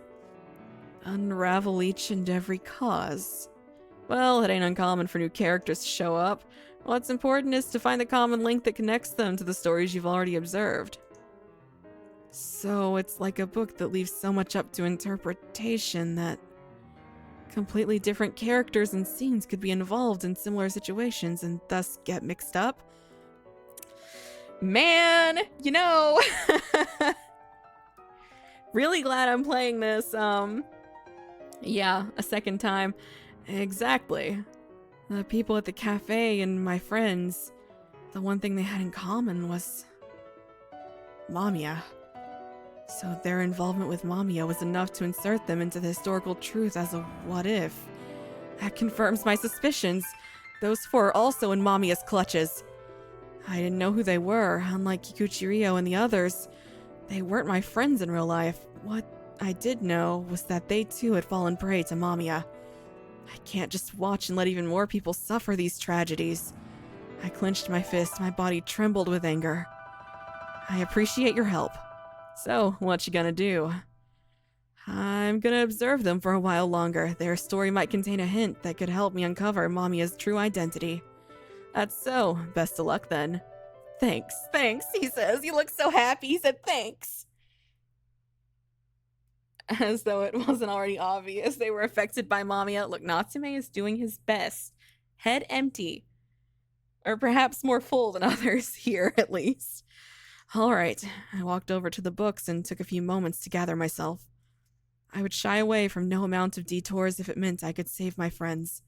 Unravel each and every cause? Well, it ain't uncommon for new characters to show up. What's important is to find the common link that connects them to the stories you've already observed. So it's like a book that leaves so much up to interpretation that completely different characters and scenes could be involved in similar situations and thus get mixed up. Man, you know, really glad I'm playing this, yeah, a second time. Exactly. The people at the cafe and my friends, the one thing they had in common was MAMIYA. So their involvement with MAMIYA was enough to insert them into the historical truth as a what-if. That confirms my suspicions. Those 4 are also in MAMIYA's clutches. I didn't know who they were, unlike Kikuchi Ryo and the others. They weren't my friends in real life. What I did know was that they too had fallen prey to MAMIYA. I can't just watch and let even more people suffer these tragedies. I clenched my fist, my body trembled with anger. I appreciate your help. So, what you gonna do? I I'm gonna observe them for a while longer. Their story might contain a hint that could help me uncover Mamiya's true identity. That's so. Best of luck then. Thanks, he says. You look so happy. He said thanks. As though it wasn't already obvious they were affected by Mamiya. Look, Natsume is doing his best. Head empty. Or perhaps more full than others here, at least. All right, I walked over to the books and took a few moments to gather myself. I would shy away from no amount of detours if it meant I could save my friends.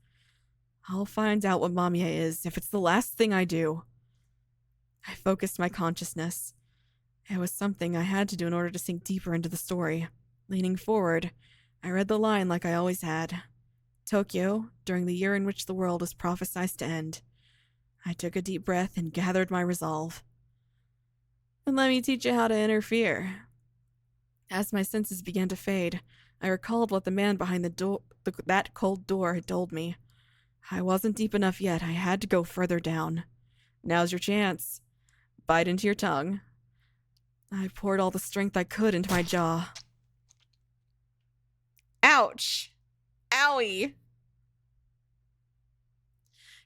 I'll find out what Mamiya is if it's the last thing I do. I focused my consciousness. It was something I had to do in order to sink deeper into the story. Leaning forward, I read the line like I always had. Tokyo, during the year in which the world was prophesied to end. I took a deep breath and gathered my resolve. And let me teach you how to interfere. As my senses began to fade, I recalled what the man behind that cold door had told me. I wasn't deep enough yet. I had to go further down. Now's your chance. Bite into your tongue. I poured all the strength I could into my jaw. Ouch! Owie!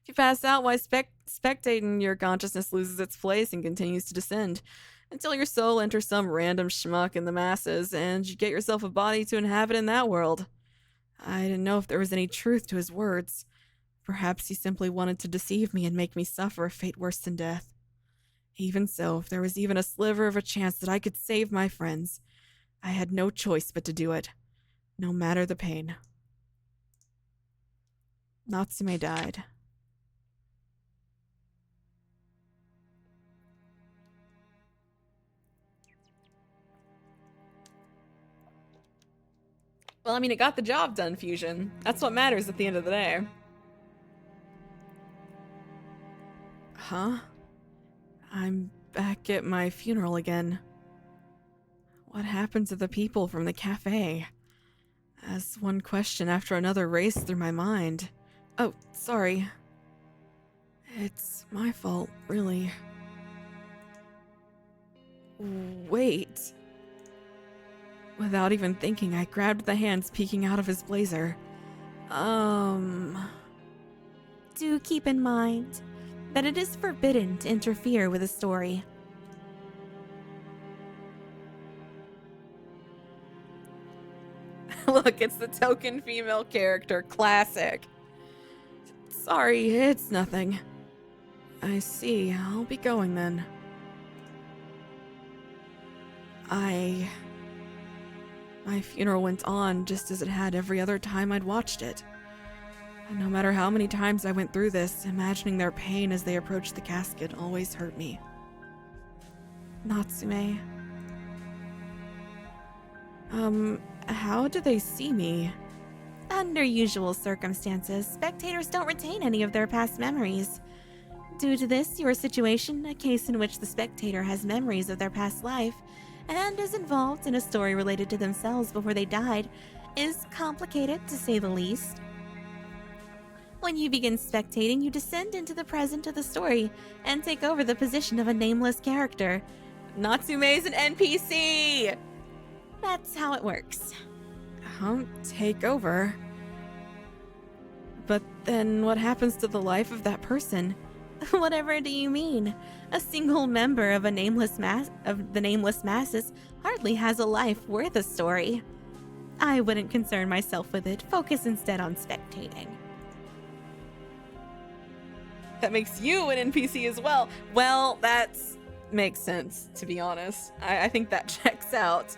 If you pass out while spectating, your consciousness loses its place and continues to descend, until your soul enters some random schmuck in the masses, and you get yourself a body to inhabit in that world. I didn't know if there was any truth to his words. Perhaps he simply wanted to deceive me and make me suffer a fate worse than death. Even so, if there was even a sliver of a chance that I could save my friends, I had no choice but to do it, no matter the pain. Natsume died. Well, I mean, it got the job done, Fusion. That's what matters at the end of the day. Huh? I'm back at my funeral again. What happened to the people from the cafe? As one question after another raced through my mind. Oh, sorry. It's my fault, really. Wait. Without even thinking, I grabbed the hands peeking out of his blazer. Do keep in mind that it is forbidden to interfere with a story. Look, it's the token female character. Classic. Sorry, it's nothing. I see. I'll be going then. My funeral went on just as it had every other time I'd watched it. And no matter how many times I went through this, imagining their pain as they approached the casket always hurt me. Natsume. How do they see me? Under usual circumstances, spectators don't retain any of their past memories. Due to this, your situation, a case in which the spectator has memories of their past life, and is involved in a story related to themselves before they died, is complicated to say the least. When you begin spectating, you descend into the present of the story and take over the position of a nameless character. Natsume's an NPC! That's how it works. Take over? But then what happens to the life of that person? Whatever do you mean? A single member of the nameless masses hardly has a life worth a story. I wouldn't concern myself with it. Focus instead on spectating. That makes you an NPC as well. Well, that makes sense, to be honest. I think that checks out.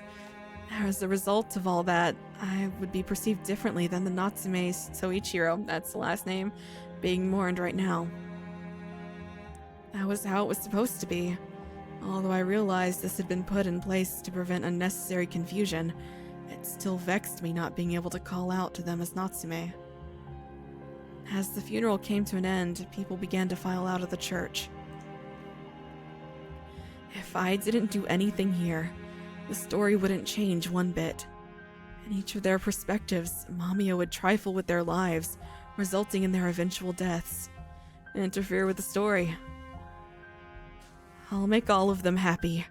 As a result of all that, I would be perceived differently than the Natsume Soichiro, that's the last name, being mourned right now. That was how it was supposed to be. Although I realized this had been put in place to prevent unnecessary confusion, it still vexed me not being able to call out to them as Natsume. As the funeral came to an end, people began to file out of the church. If I didn't do anything here, the story wouldn't change one bit. In each of their perspectives, Mamiya would trifle with their lives, resulting in their eventual deaths, and interfere with the story. I'll make all of them happy.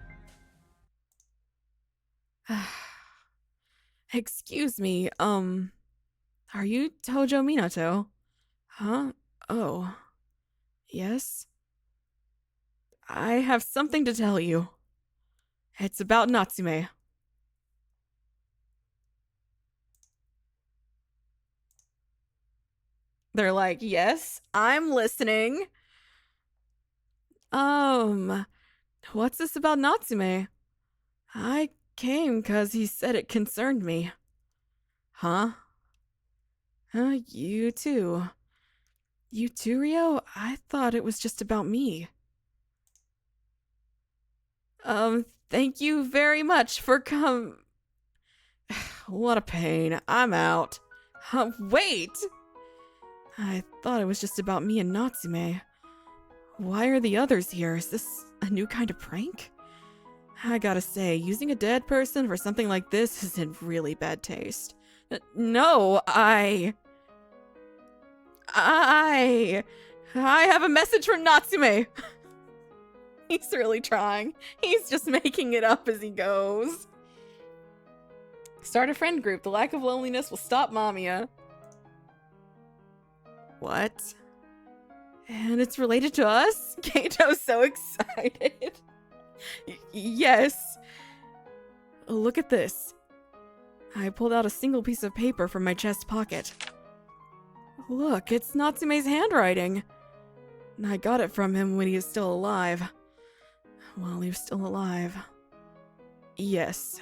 Excuse me, are you Tojo Minato? Huh? Oh. Yes? I have something to tell you. It's about Natsume. They're like, yes, I'm listening. What's this about Natsume? I came 'cause he said it concerned me. Huh? You too. You too, Rio? I thought it was just about me. Thank you very much for What a pain. I'm out. Wait! I thought it was just about me and Natsume. Why are the others here? Is this a new kind of prank? I gotta say, using a dead person for something like this is in really bad taste. No, I have a message from Natsume. He's really trying. He's just making it up as he goes. Start a friend group. The lack of loneliness will stop MAMIYA. What? And it's related to us? Kato's so excited. Yes. Look at this. I pulled out a single piece of paper from my chest pocket. Look, it's Natsume's handwriting. I got it from him when he was still alive. While he was still alive. Yes.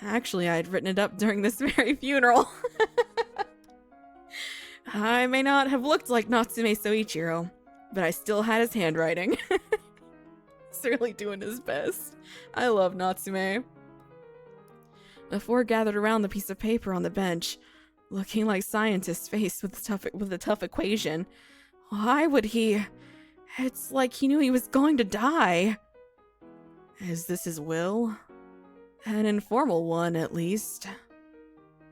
Actually, I had written it up during this very funeral. I may not have looked like Natsume Soichiro, but I still had his handwriting. He's really doing his best. I love Natsume. The four gathered around the piece of paper on the bench, looking like scientists faced with a tough equation. Why would he? It's like he knew he was going to die. Is this his will? An informal one, at least.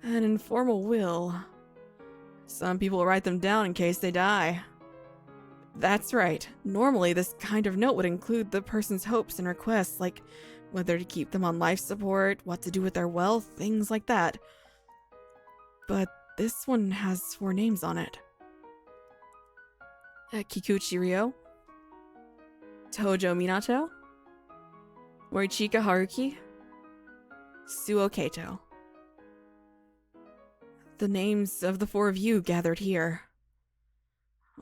An informal will. Some people write them down in case they die. That's right. Normally, this kind of note would include the person's hopes and requests, like whether to keep them on life support, what to do with their wealth, things like that. But this one has 4 names on it. Kikuchi Ryo, Tojo Minato, Morichika Haruki, Suo Kato. The names of the 4 of you gathered here.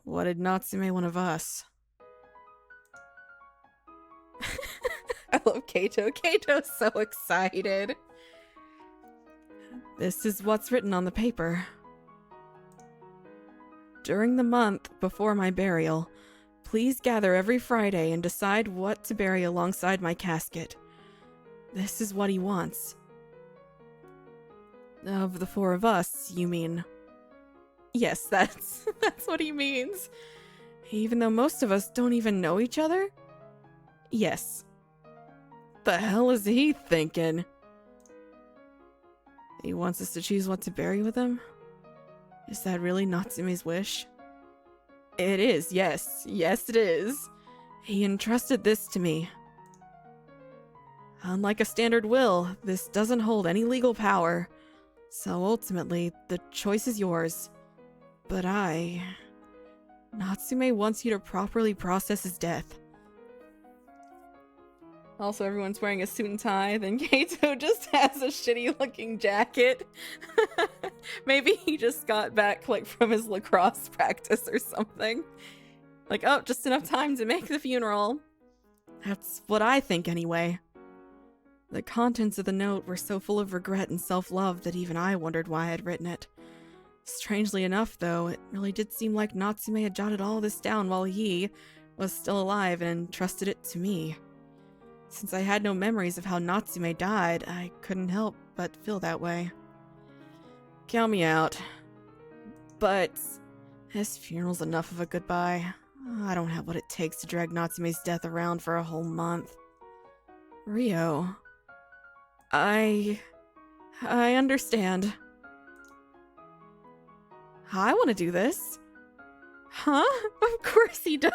What did Natsume want of us? I love Kato. Kato's so excited. This is what's written on the paper. During the month before my burial, please gather every Friday and decide what to bury alongside my casket. This is what he wants. Of the 4 of us, you mean? Yes, that's what he means. Even though most of us don't even know each other? Yes. The hell is he thinking? He wants us to choose what to bury with him? Is that really Natsume's wish? It is, yes. Yes, it is. He entrusted this to me. Unlike a standard will, this doesn't hold any legal power. So ultimately, the choice is yours. But Natsume wants you to properly process his death. Also, everyone's wearing a suit and tie, then Kato just has a shitty looking jacket. Maybe he just got back like from his lacrosse practice or something. Like, oh, just enough time to make the funeral. That's what I think anyway. The contents of the note were so full of regret and self-love that even I wondered why I had written it. Strangely enough, though, it really did seem like Natsume had jotted all this down while he was still alive and entrusted it to me. Since I had no memories of how Natsume died, I couldn't help but feel that way. Count me out. But this funeral's enough of a goodbye. I don't have what it takes to drag Natsume's death around for a whole month. Rio... I understand. I want to do this. Huh? Of course he does.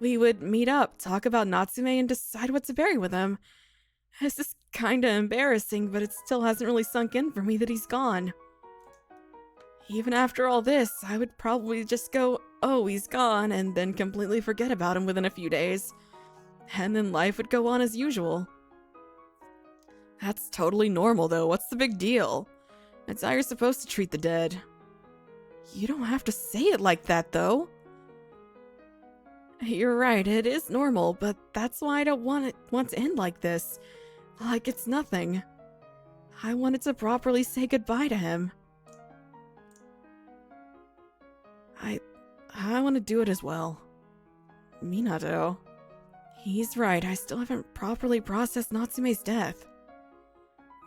We would meet up, talk about Natsume, and decide what to bury with him. This is kinda embarrassing, but it still hasn't really sunk in for me that he's gone. Even after all this, I would probably just go, oh, he's gone, and then completely forget about him within a few days. And then life would go on as usual. That's totally normal, though. What's the big deal? That's how you're supposed to treat the dead. You don't have to say it like that, though. You're right, it is normal, but that's why I don't want to end like this. Like it's nothing. I wanted to properly say goodbye to him. I want to do it as well. Minato. He's right, I still haven't properly processed Natsume's death.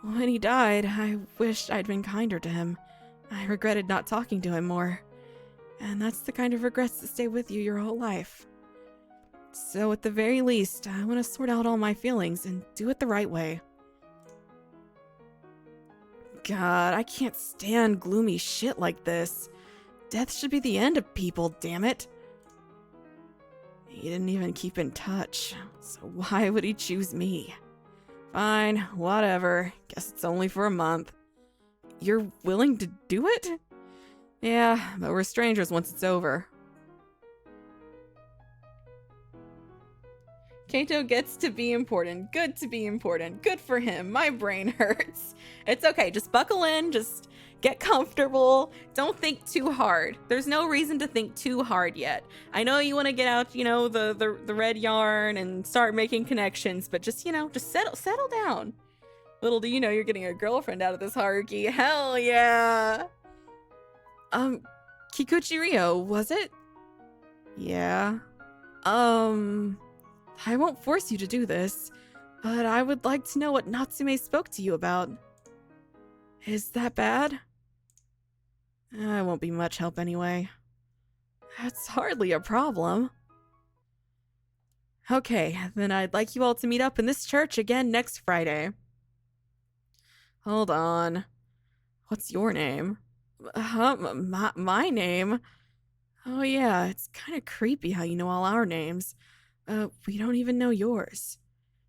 When he died, I wished I'd been kinder to him. I regretted not talking to him more. And that's the kind of regrets that stay with you your whole life. So at the very least, I want to sort out all my feelings and do it the right way. God, I can't stand gloomy shit like this. Death should be the end of people, damn it. He didn't even keep in touch, so why would he choose me? Fine, whatever. Guess it's only for a month. You're willing to do it? Yeah, but we're strangers once it's over. Kaito gets to be important. Good to be important. Good for him. My brain hurts. It's okay. Just buckle in. Just get comfortable. Don't think too hard. There's no reason to think too hard yet. I know you want to get out, you know, the red yarn and start making connections, but just, you know, just settle down. Little do you know you're getting a girlfriend out of this Haruki. Hell yeah. Kikuchi Ryo, was it? Yeah. I won't force you to do this, but I would like to know what Natsume spoke to you about. Is that bad? I won't be much help anyway. That's hardly a problem. Okay, then I'd like you all to meet up in this church again next Friday. Hold on. What's your name? My name? Oh yeah, it's kind of creepy how you know all our names. We don't even know yours.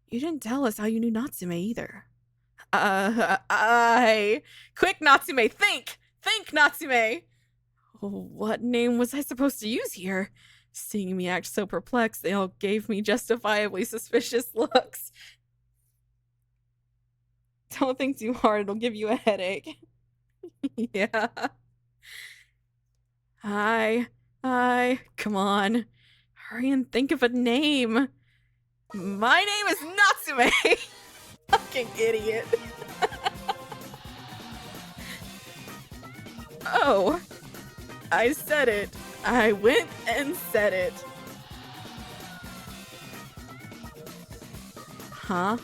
You didn't tell us how you knew Natsume either. Quick, Natsume, think! Think, Natsume! What name was I supposed to use here? Seeing me act so perplexed, they all gave me justifiably suspicious looks. Don't think too hard, it'll give you a headache. Yeah. Come on. Hurry and think of a name. My name is Natsume! Fucking idiot. Oh. I said it. I went and said it. Huh?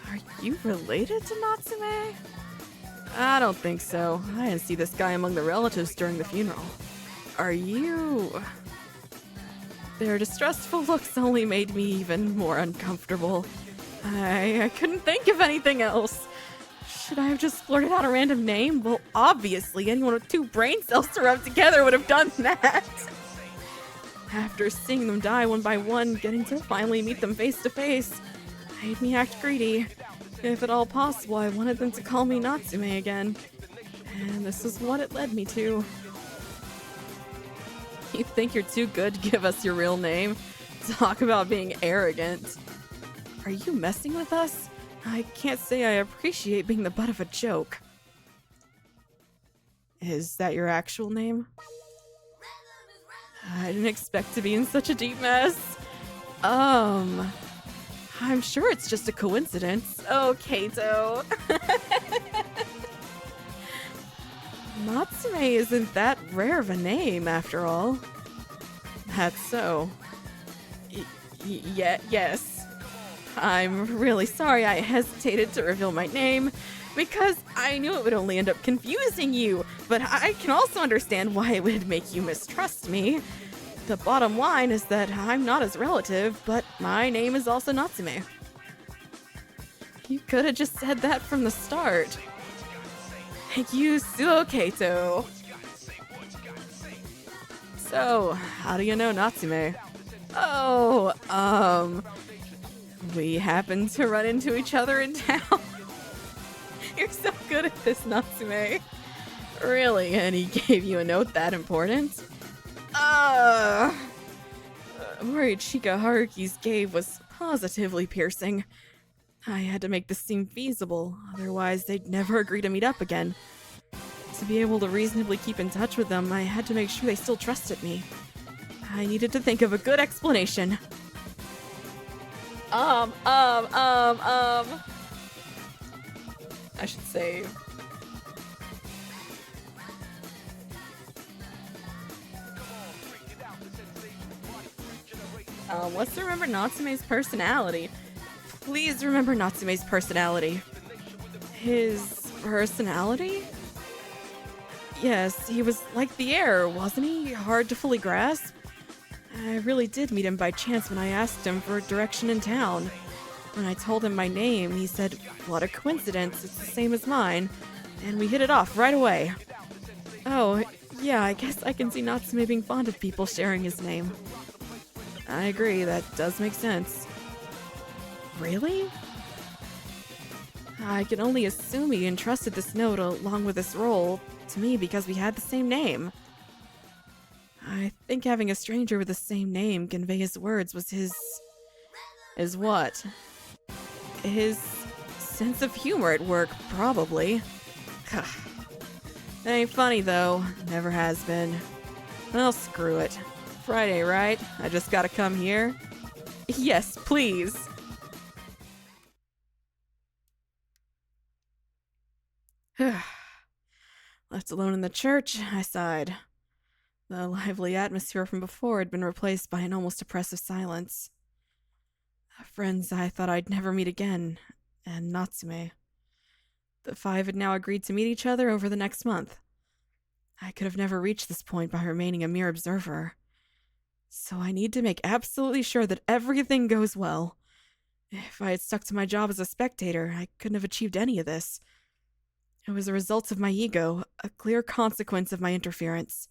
Are you related to Natsume? I don't think so. I didn't see this guy among the relatives during the funeral. Are you... Their distrustful looks only made me even more uncomfortable. I couldn't think of anything else. Should I have just blurted out a random name? Well, obviously, anyone with 2 brain cells to rub together would have done that. After seeing them die one by one, getting to finally meet them face to face made me act greedy. If at all possible, I wanted them to call me Natsume again. And this is what it led me to. You think you're too good to give us your real name? Talk about being arrogant. Are you messing with us? I can't say I appreciate being the butt of a joke. Is that your actual name? I didn't expect to be in such a deep mess. I'm sure it's just a coincidence. Oh, Kaito. Natsume isn't that rare of a name, after all. That's so. Yes. I'm really sorry I hesitated to reveal my name, because I knew it would only end up confusing you, but I can also understand why it would make you mistrust me. The bottom line is that I'm not his relative, but my name is also Natsume. You could have just said that from the start. You Suo Kaito. So, how do you know Natsume? Oh, We happened to run into each other in town. You're so good at this, Natsume. Really? And he gave you a note that important? Morichika Haruki's gaze was positively piercing. I had to make this seem feasible, otherwise they'd never agree to meet up again. To be able to reasonably keep in touch with them, I had to make sure they still trusted me. I needed to think of a good explanation. I should save. Let's remember Natsume's personality. Please remember Natsume's personality. His personality? Yes, he was like the air, wasn't he? Hard to fully grasp. I really did meet him by chance when I asked him for direction in town. When I told him my name, he said, "What a coincidence, it's the same as mine." And we hit it off right away. Oh, yeah, I guess I can see Natsume being fond of people sharing his name. I agree, that does make sense. Really? I can only assume he entrusted this note along with this role to me because we had the same name. I think having a stranger with the same name convey his words was his what? His sense of humor at work, probably. That ain't funny, though. Never has been. Well, screw it. Friday, right? I just gotta come here? Yes, please. Left alone in the church, I sighed. The lively atmosphere from before had been replaced by an almost oppressive silence. Friends I thought I'd never meet again, and Natsume. The five had now agreed to meet each other over the next month. I could have never reached this point by remaining a mere observer. So I need to make absolutely sure that everything goes well. If I had stuck to my job as a spectator, I couldn't have achieved any of this. It was a result of my ego, a clear consequence of my interference.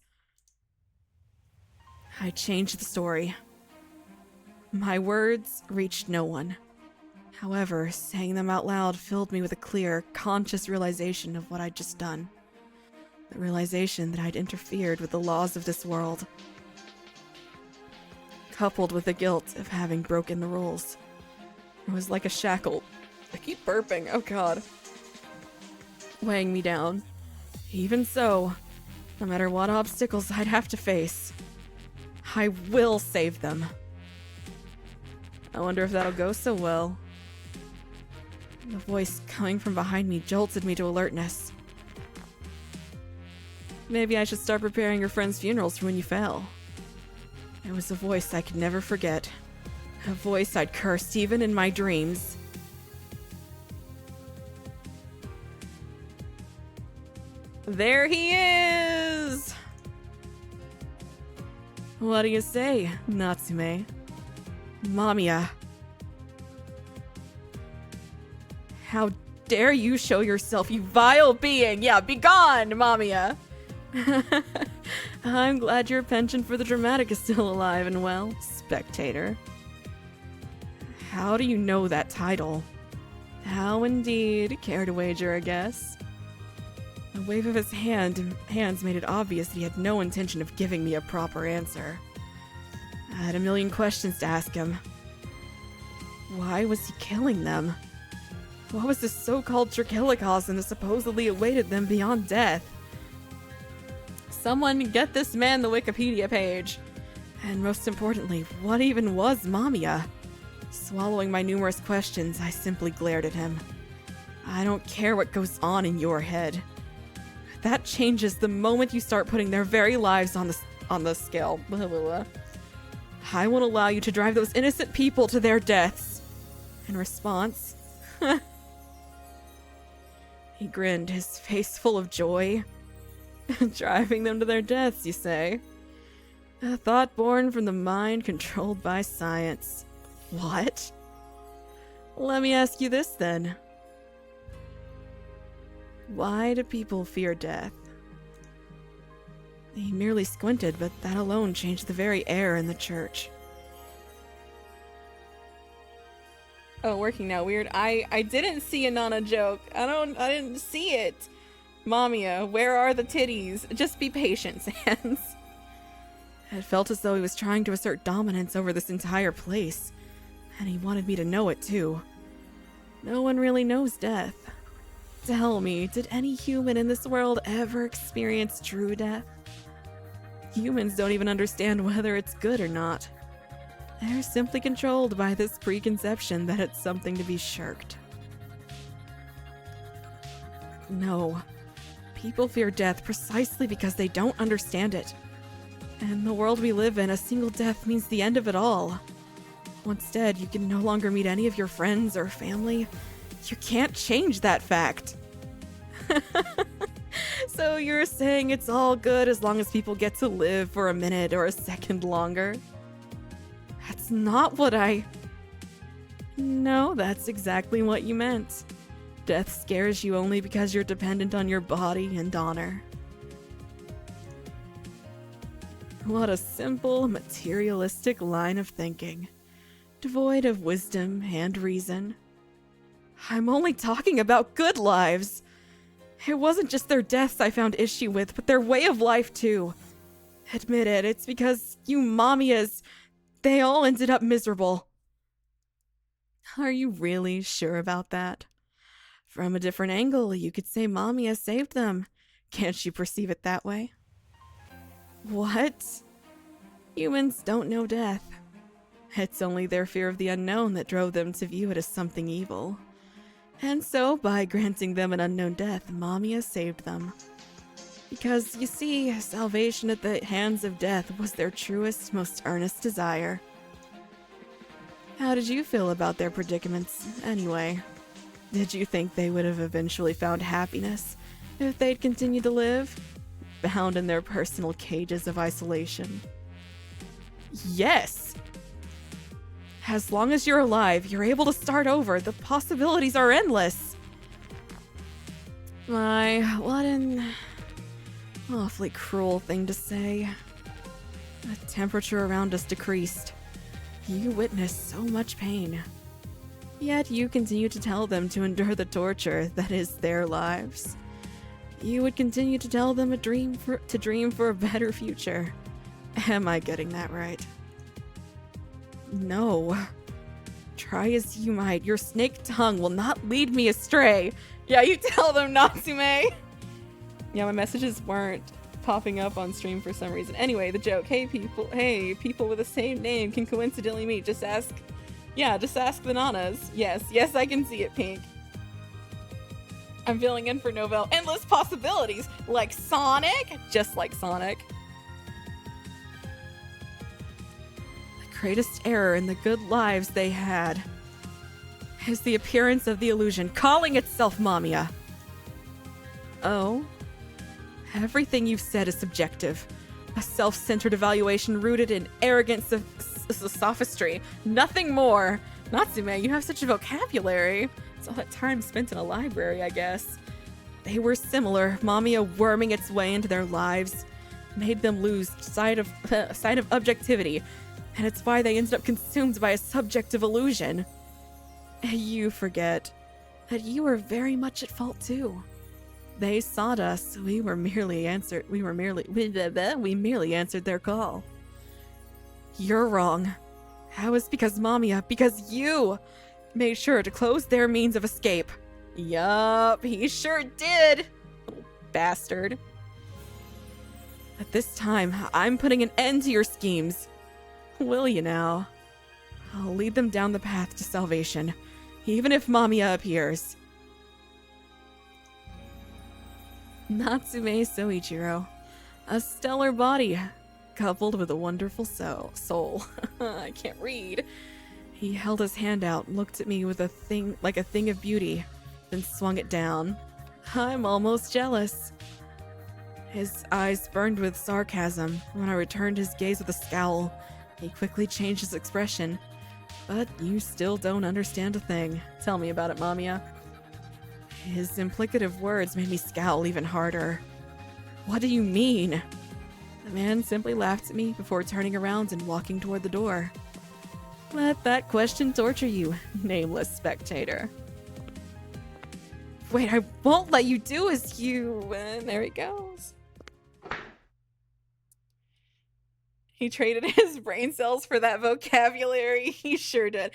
I changed the story. My words reached no one. However, saying them out loud filled me with a clear, conscious realization of what I'd just done. The realization that I'd interfered with the laws of this world. Coupled with the guilt of having broken the rules. It was like a shackle. I keep burping, oh god. Weighing me down. Even so, no matter what obstacles I'd have to face, I will save them. I wonder if that'll go so well. The voice coming from behind me jolted me to alertness. Maybe I should start preparing your friends' funerals for when you fail. It was a voice I could never forget. A voice I'd cursed even in my dreams. There he is! What do you say, Natsume? MAMIYA. How dare you show yourself, you vile being! Yeah, begone, MAMIYA! I'm glad your penchant for the dramatic is still alive and well, spectator. How do you know that title? How indeed, care to wager a guess? A wave of his hands made it obvious that he had no intention of giving me a proper answer. I had a million questions to ask him. Why was he killing them? What was this so-called trichillicosm that supposedly awaited them beyond death? Someone get this man the Wikipedia page. And most importantly, what even was MAMIYA? Swallowing my numerous questions, I simply glared at him. I don't care what goes on in your head. That changes the moment you start putting their very lives on the scale. Blah, blah, blah. I won't allow you to drive those innocent people to their deaths. In response, he grinned, his face full of joy. Driving them to their deaths, you say? A thought born from the mind controlled by science. What? Let me ask you this then. Why do people fear death? He merely squinted, but that alone changed the very air in the church. Oh, working now. Weird. I didn't see a Nana joke. I didn't see it. MAMIYA, where are the titties? Just be patient, Sans. It felt as though he was trying to assert dominance over this entire place. And he wanted me to know it, too. No one really knows death. Tell me, did any human in this world ever experience true death? Humans don't even understand whether it's good or not. They're simply controlled by this preconception that it's something to be shirked. No. People fear death precisely because they don't understand it. In the world we live in, a single death means the end of it all. Once dead, you can no longer meet any of your friends or family. You can't change that fact. So you're saying it's all good as long as people get to live for a minute or a second longer? That's not what No, that's exactly what you meant. Death scares you only because you're dependent on your body and honor. What a simple, materialistic line of thinking, devoid of wisdom and reason. I'm only talking about good lives. It wasn't just their deaths I found issue with, but their way of life too. Admit it, it's because you MAMIYAs, they all ended up miserable. Are you really sure about that? From a different angle, you could say MAMIYA saved them. Can't you perceive it that way? What? Humans don't know death. It's only their fear of the unknown that drove them to view it as something evil. And so, by granting them an unknown death, MAMIYA saved them. Because, you see, salvation at the hands of death was their truest, most earnest desire. How did you feel about their predicaments, anyway? Did you think they would have eventually found happiness if they'd continued to live, bound in their personal cages of isolation? Yes! As long as you're alive, you're able to start over. The possibilities are endless. My, what an awfully cruel thing to say. The temperature around us decreased. You witnessed so much pain. Yet you continue to tell them to endure the torture that is their lives. You would continue to tell them to dream for a better future. Am I getting that right? No. Try as you might, your snake tongue will not lead me astray. Yeah, you tell them, Natsume. Yeah, my messages weren't popping up on stream for some reason. Anyway, the joke. Hey, people with the same name can coincidentally meet. Just ask the Nanas. Yes, I can see it, Pink. I'm filling in for Novell. Endless possibilities, like Sonic, just like Sonic. The greatest error in the good lives they had is the appearance of the illusion calling itself MAMIYA. Oh? Everything you've said is subjective. A self-centered evaluation rooted in arrogance of sophistry. Nothing more. Natsume, you have such a vocabulary. It's all that time spent in a library, I guess. They were similar. MAMIYA worming its way into their lives made them lose sight of objectivity, and it's why they ended up consumed by a subjective illusion. You forget that you were very much at fault too. They sought us. We merely answered their call. You're wrong. That was because MAMIYA, because you made sure to close their means of escape. Yup, he sure did. Little bastard. At this time, I'm putting an end to your schemes. Will you now? I'll lead them down the path to salvation, even if MAMIYA appears. Natsume Soichiro. A stellar body, coupled with a wonderful soul. I can't read. He held his hand out and looked at me with a thing of beauty, then swung it down. I'm almost jealous. His eyes burned with sarcasm. When I returned his gaze with a scowl, he quickly changed his expression. But you still don't understand a thing. Tell me about it, MAMIYA. His implicative words made me scowl even harder. What do you mean? The man simply laughed at me before turning around and walking toward the door. Let that question torture you, nameless spectator. Wait, I won't let you do as you... And there he goes. He traded his brain cells for that vocabulary. He sure did.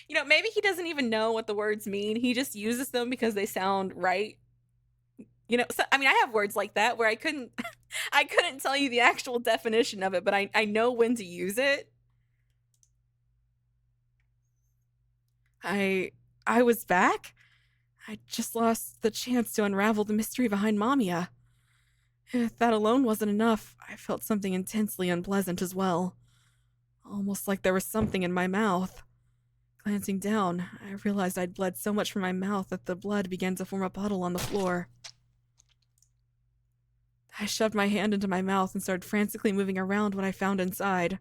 You know, maybe he doesn't even know what the words mean. He just uses them because they sound right. You know, so, I mean, I have words like that where I couldn't tell you the actual definition of it, but I know when to use it. I was back. I just lost the chance to unravel the mystery behind MAMIYA. If that alone wasn't enough, I felt something intensely unpleasant as well. Almost like there was something in my mouth. Glancing down, I realized I'd bled so much from my mouth that the blood began to form a puddle on the floor. I shoved my hand into my mouth and started frantically moving around what I found inside.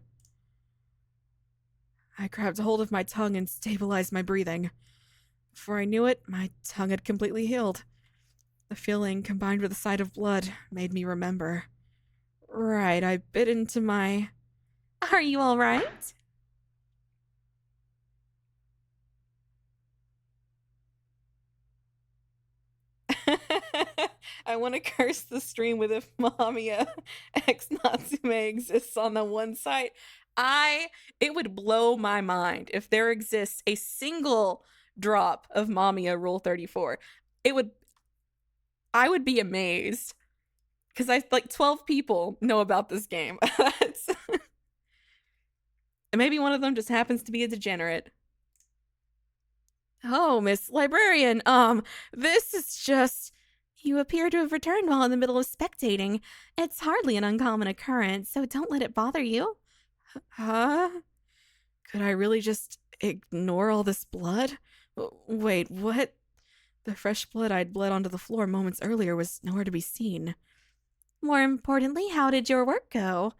I grabbed hold of my tongue and stabilized my breathing. Before I knew it, my tongue had completely healed. The feeling, combined with the sight of blood, made me remember. Right, I bit into my... Are you all right? I want to curse the stream with if MAMIYA X Natsume exists on the one site. It would blow my mind if there exists a single drop of MAMIYA Rule 34. I would be amazed. Because like 12 people know about this game. Maybe one of them just happens to be a degenerate. Oh, Miss Librarian, this is just... You appear to have returned while in the middle of spectating. It's hardly an uncommon occurrence, so don't let it bother you. Huh? Could I really just ignore all this blood? Wait, what? The fresh blood I'd bled onto the floor moments earlier was nowhere to be seen. More importantly, how did your work go?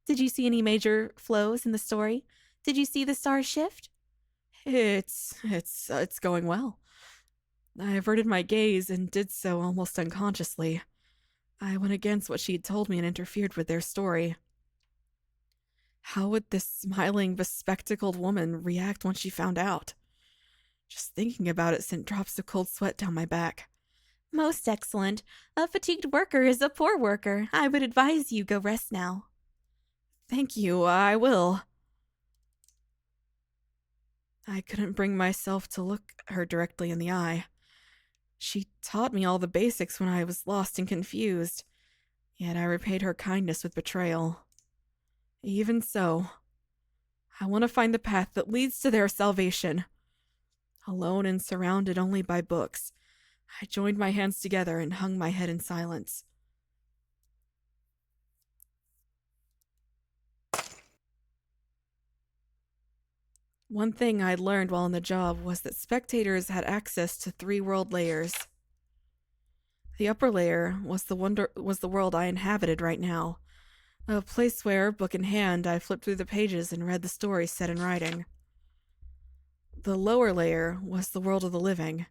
Did you see any major flows in the story? Did you see the stars shift? It's going well. I averted my gaze and did so almost unconsciously. I went against what she'd told me and interfered with their story. How would this smiling, bespectacled woman react once she found out? Just thinking about it sent drops of cold sweat down my back. Most excellent. A fatigued worker is a poor worker. I would advise you go rest now. Thank you, I will. I couldn't bring myself to look her directly in the eye. She taught me all the basics when I was lost and confused, yet I repaid her kindness with betrayal. Even so, I want to find the path that leads to their salvation. Alone and surrounded only by books, I joined my hands together and hung my head in silence. One thing I'd learned while on the job was that spectators had access to 3 world layers. The upper layer was the world I inhabited right now, a place where, book in hand, I flipped through the pages and read the stories set in writing. The lower layer was the world of the living,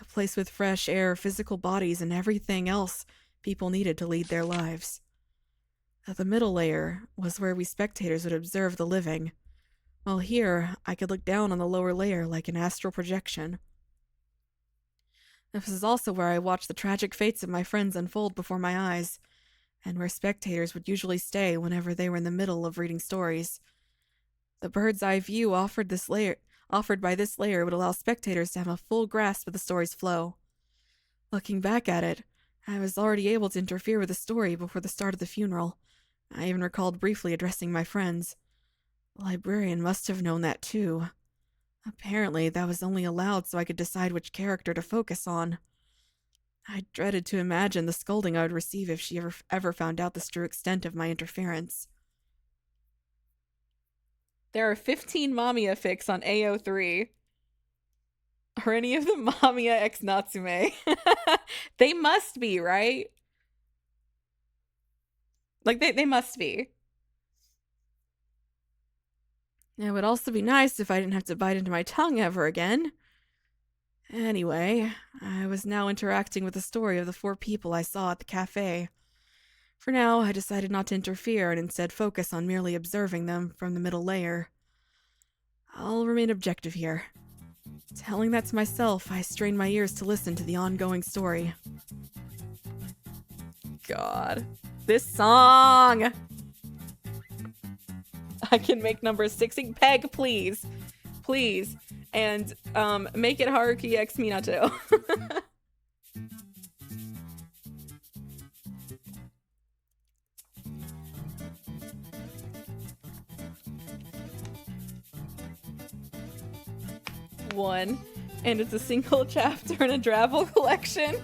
a place with fresh air, physical bodies, and everything else people needed to lead their lives. The middle layer was where we spectators would observe the living, while here I could look down on the lower layer like an astral projection. This is also where I watched the tragic fates of my friends unfold before my eyes, and where spectators would usually stay whenever they were in the middle of reading stories. The bird's eye view offered by this layer would allow spectators to have a full grasp of the story's flow. Looking back at it, I was already able to interfere with the story before the start of the funeral. I even recalled briefly addressing my friends. The librarian must have known that too. Apparently, that was only allowed so I could decide which character to focus on. I dreaded to imagine the scolding I would receive if she ever found out the true extent of my interference. There are 15 MAMIYA fics on AO3. Are any of the MAMIYA X Natsume? They must be, right? Like, they must be. It would also be nice if I didn't have to bite into my tongue ever again. Anyway, I was now interacting with the story of the 4 people I saw at the cafe. For now, I decided not to interfere and instead focus on merely observing them from the middle layer. I'll remain objective here. Telling that to myself, I strained my ears to listen to the ongoing story. God. This song! I can make number 16. Peg, please. Please. And, make it Haruki X Minato. One. And it's a single chapter in a travel collection.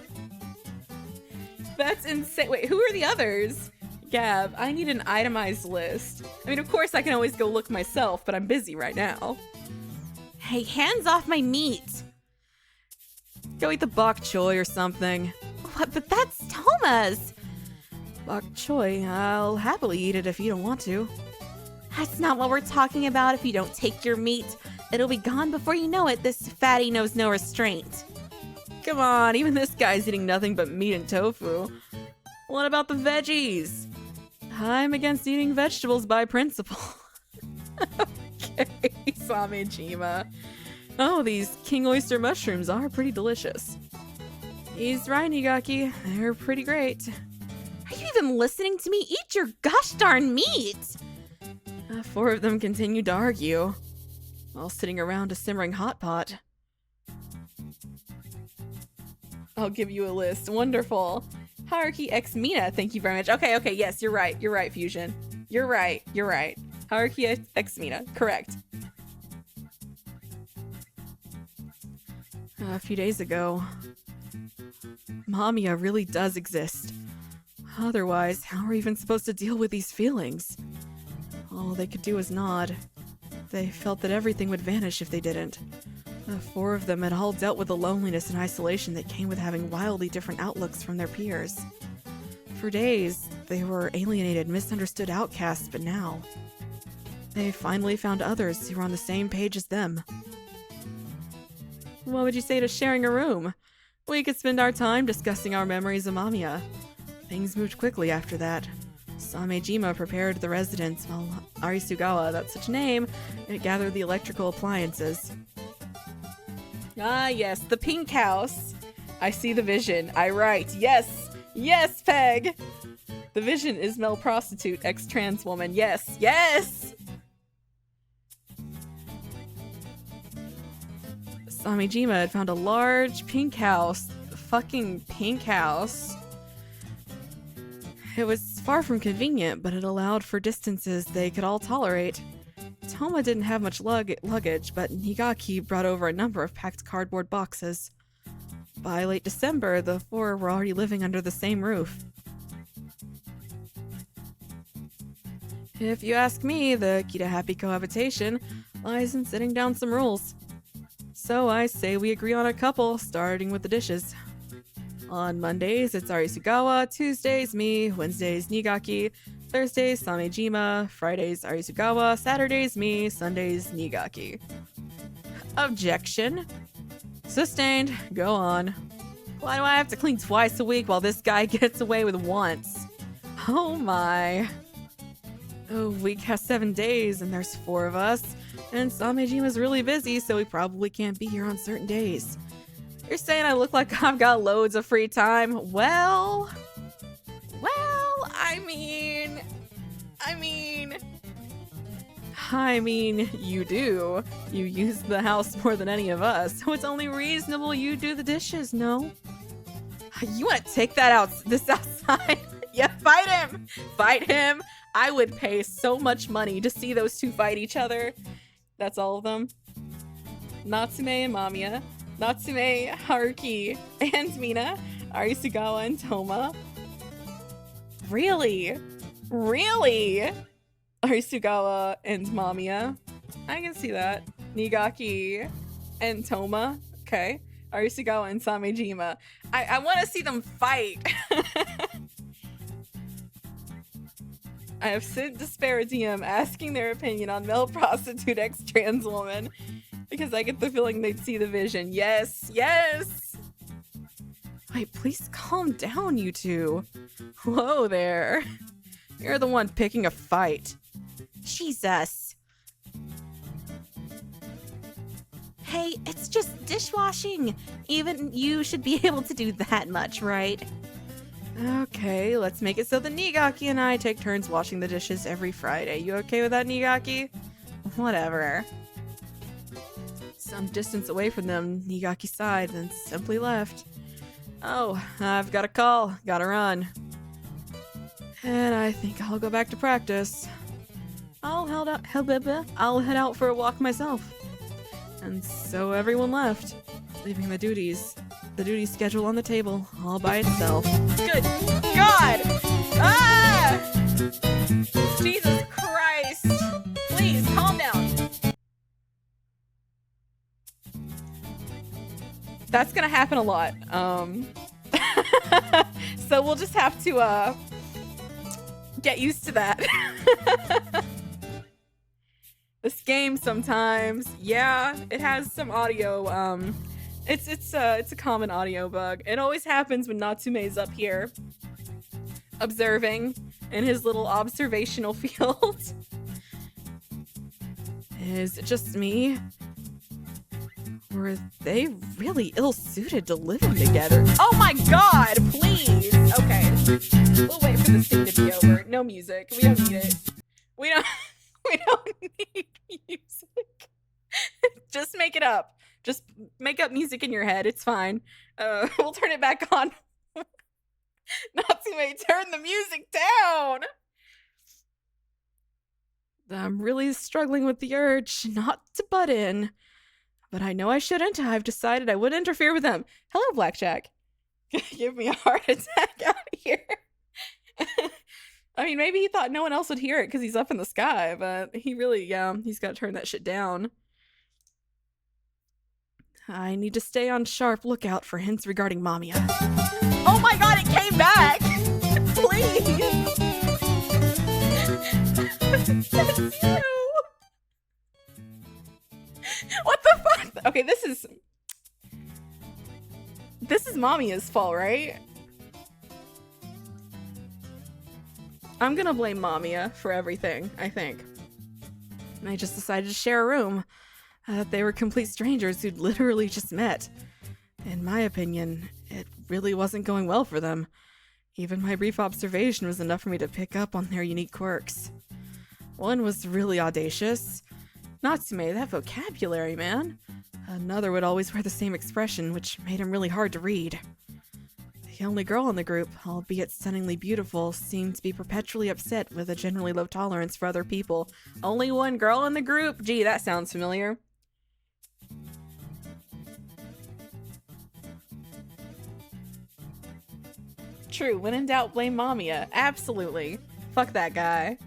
That's insane. Wait, who are the others? Gab, I need an itemized list. I mean, of course I can always go look myself, but I'm busy right now. Hey, hands off my meat! Go eat the bok choy or something. What? But that's Toma's! Bok choy, I'll happily eat it if you don't want to. That's not what we're talking about. If you don't take your meat, it'll be gone before you know it. This fatty knows no restraint. Come on, even this guy's eating nothing but meat and tofu. What about the veggies? I'm against eating vegetables by principle. Okay, Samejima. Oh, these king oyster mushrooms are pretty delicious. He's right, Nigaki. They're pretty great. Are you even listening to me? Eat your gosh darn meat! 4 of them continued to argue, while sitting around a simmering hot pot. I'll give you a list. Wonderful. Haruki X Mina, thank you very much. Okay, yes, you're right. You're right, Fusion. You're right. Haruki X Mina, correct. A few days ago, MAMIYA really does exist. Otherwise, how are we even supposed to deal with these feelings? All they could do was nod. They felt that everything would vanish if they didn't. The 4 of them had all dealt with the loneliness and isolation that came with having wildly different outlooks from their peers. For days, they were alienated, misunderstood outcasts, but now, they finally found others who were on the same page as them. What would you say to sharing a room? We could spend our time discussing our memories of MAMIYA. Things moved quickly after that. Samejima prepared the residence while Arisugawa, that's such a name, gathered the electrical appliances. Ah, yes, the pink house. I see the vision. I write. Yes! Yes, Peg! The vision is male prostitute, ex-trans woman. Yes! Yes! Samejima had found a large pink house. The fucking pink house. It was far from convenient, but it allowed for distances they could all tolerate. Toma didn't have much luggage, but Nigaki brought over a number of packed cardboard boxes. By late December, the 4 were already living under the same roof. If you ask me, the key to happy cohabitation lies in setting down some rules. So I say we agree on a couple, starting with the dishes. On Mondays, it's Arisugawa, Tuesdays, me, Wednesdays, Nigaki, Thursdays, Samejima, Fridays, Arisugawa, Saturdays, me, Sundays, Nigaki. Objection. Sustained. Go on. Why do I have to clean twice a week while this guy gets away with once? Oh my. A week has 7 days and there's 4 of us, and Samejima's really busy, so we probably can't be here on certain days. You're saying I look like I've got loads of free time? Well, I mean, you do. You use the house more than any of us, so it's only reasonable you do the dishes, no? You want to take that outside? Yeah, fight him! Fight him! I would pay so much money to see those 2 fight each other. That's all of them. Natsume and Mamiya. Natsume, Haruki, and Mina, Arisugawa, and Toma. Really? Really? Arisugawa and Mamiya. I can see that. Nigaki and Toma. Okay. Arisugawa and Samejima. I want to see them fight. I have sent Disparatium asking their opinion on male prostitute ex-trans woman. Because I get the feeling they'd see the vision. Yes, yes! Wait, please calm down, you 2. Whoa there. You're the one picking a fight. Jesus. Hey, it's just dishwashing. Even you should be able to do that much, right? Okay, let's make it so that Nigaki and I take turns washing the dishes every Friday. You okay with that, Nigaki? Whatever. Some distance away from them, Nigaki sighed, then simply left. Oh, I've got a call. Gotta run. And I think I'll go back to practice. I'll head out for a walk myself. And so everyone left, leaving the duty schedule on the table all by itself. Good God! Ah! Jesus Christ! Please, calm down. That's gonna happen a lot. So we'll just have to get used to that. This game sometimes, yeah, it has some audio. It's a common audio bug. It always happens when Natsume's up here, observing in his little observational field. Is it just me? Were they really ill-suited to living together? Oh my God! Please. Okay, we'll wait for this thing to be over. No music. We don't need it. We don't. We don't need music. Just make it up. Just make up music in your head. It's fine. We'll turn it back on. Natsume, turn the music down. I'm really struggling with the urge not to butt in. But I know I shouldn't. I've decided I wouldn't interfere with them. Hello, Blackjack. Give me a heart attack out of here. I mean, maybe he thought no one else would hear it because he's up in the sky, but he really, he's got to turn that shit down. I need to stay on sharp lookout for hints regarding Mamiya. Oh my God, it came back! Please! That's you! What the fuck? Okay, this is Mamiya's fault, right? I'm gonna blame Mamiya for everything, I think. They just decided to share a room. They were complete strangers who'd literally just met. In my opinion, it really wasn't going well for them. Even my brief observation was enough for me to pick up on their unique quirks. One was really audacious. Natsume, that vocabulary, man. Another would always wear the same expression, which made him really hard to read. The only girl in the group, albeit stunningly beautiful, seemed to be perpetually upset with a generally low tolerance for other people. Only one girl in the group? Gee, that sounds familiar. True, when in doubt, blame Mamiya. Absolutely. Fuck that guy.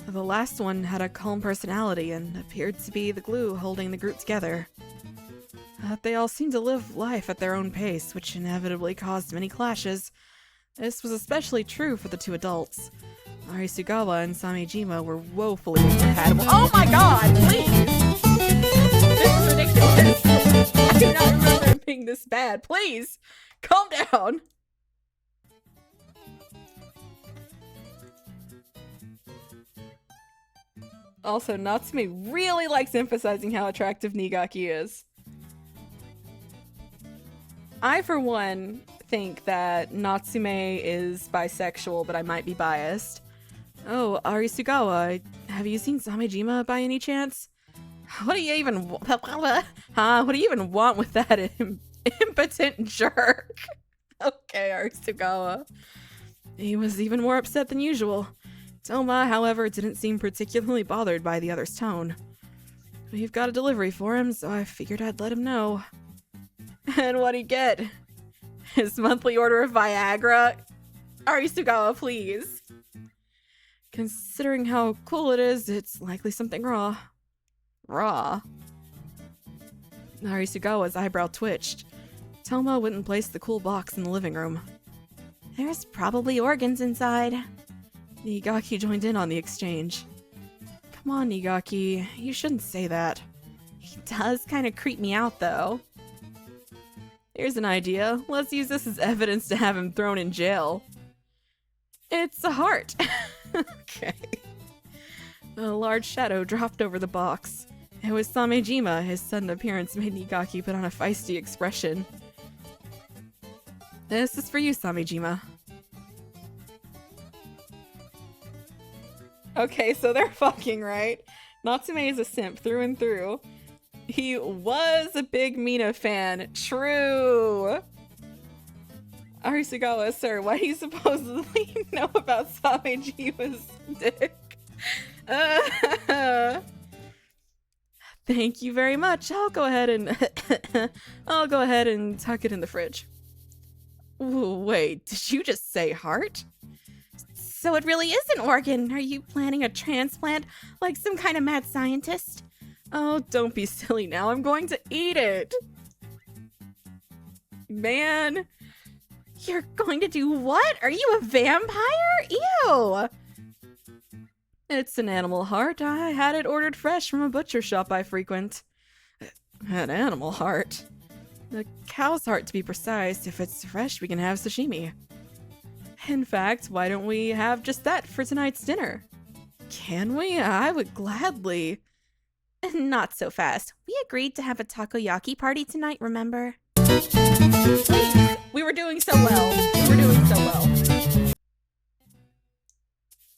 The last one had a calm personality and appeared to be the glue holding the group together. They all seemed to live life at their own pace, which inevitably caused many clashes. This was especially true for the two adults. Arisugawa and Samejima were woefully incompatible. Oh my God, please! This is ridiculous. I do not remember it being this bad. Please, calm down. Also, Natsume really likes emphasizing how attractive Nigaki is. I, for one, think that Natsume is bisexual, but I might be biased. Oh, Arisugawa, have you seen Samejima by any chance? What do you even what do you even want with that impotent jerk? Okay, Arisugawa. He was even more upset than usual. Toma, however, didn't seem particularly bothered by the other's tone. We've got a delivery for him, so I figured I'd let him know. And what'd he get? His monthly order of Viagra? Arisugawa, please. Considering how cool it is, it's likely something raw. Raw? Arisugawa's eyebrow twitched. Toma wouldn't place the cool box in the living room. There's probably organs inside. Nigaki joined in on the exchange. Come on, Nigaki, you shouldn't say that. He does kind of creep me out, though. Here's an idea. Let's use this as evidence to have him thrown in jail. It's a heart. Okay. A large shadow dropped over the box. It was Samejima. His sudden appearance made Nigaki put on a feisty expression. This is for you, Samejima. Okay, so they're fucking, right? Natsume is a simp through and through. He was a big Mina fan. True! Arisugawa, sir, why do you supposedly know about Samejima's dick? Thank you very much. I'll go ahead and tuck it in the fridge. Ooh, wait, did you just say heart? So it really is an organ. Are you planning a transplant like some kind of mad scientist? Oh, don't be silly now. I'm going to eat it. Man. You're going to do what? Are you a vampire? Ew! It's an animal heart. I had it ordered fresh from a butcher shop I frequent. An animal heart? A cow's heart, to be precise. If it's fresh, we can have sashimi. In fact, why don't we have just that for tonight's dinner? Can we? I would gladly. Not so fast. We agreed to have a takoyaki party tonight, remember? Please. We were doing so well.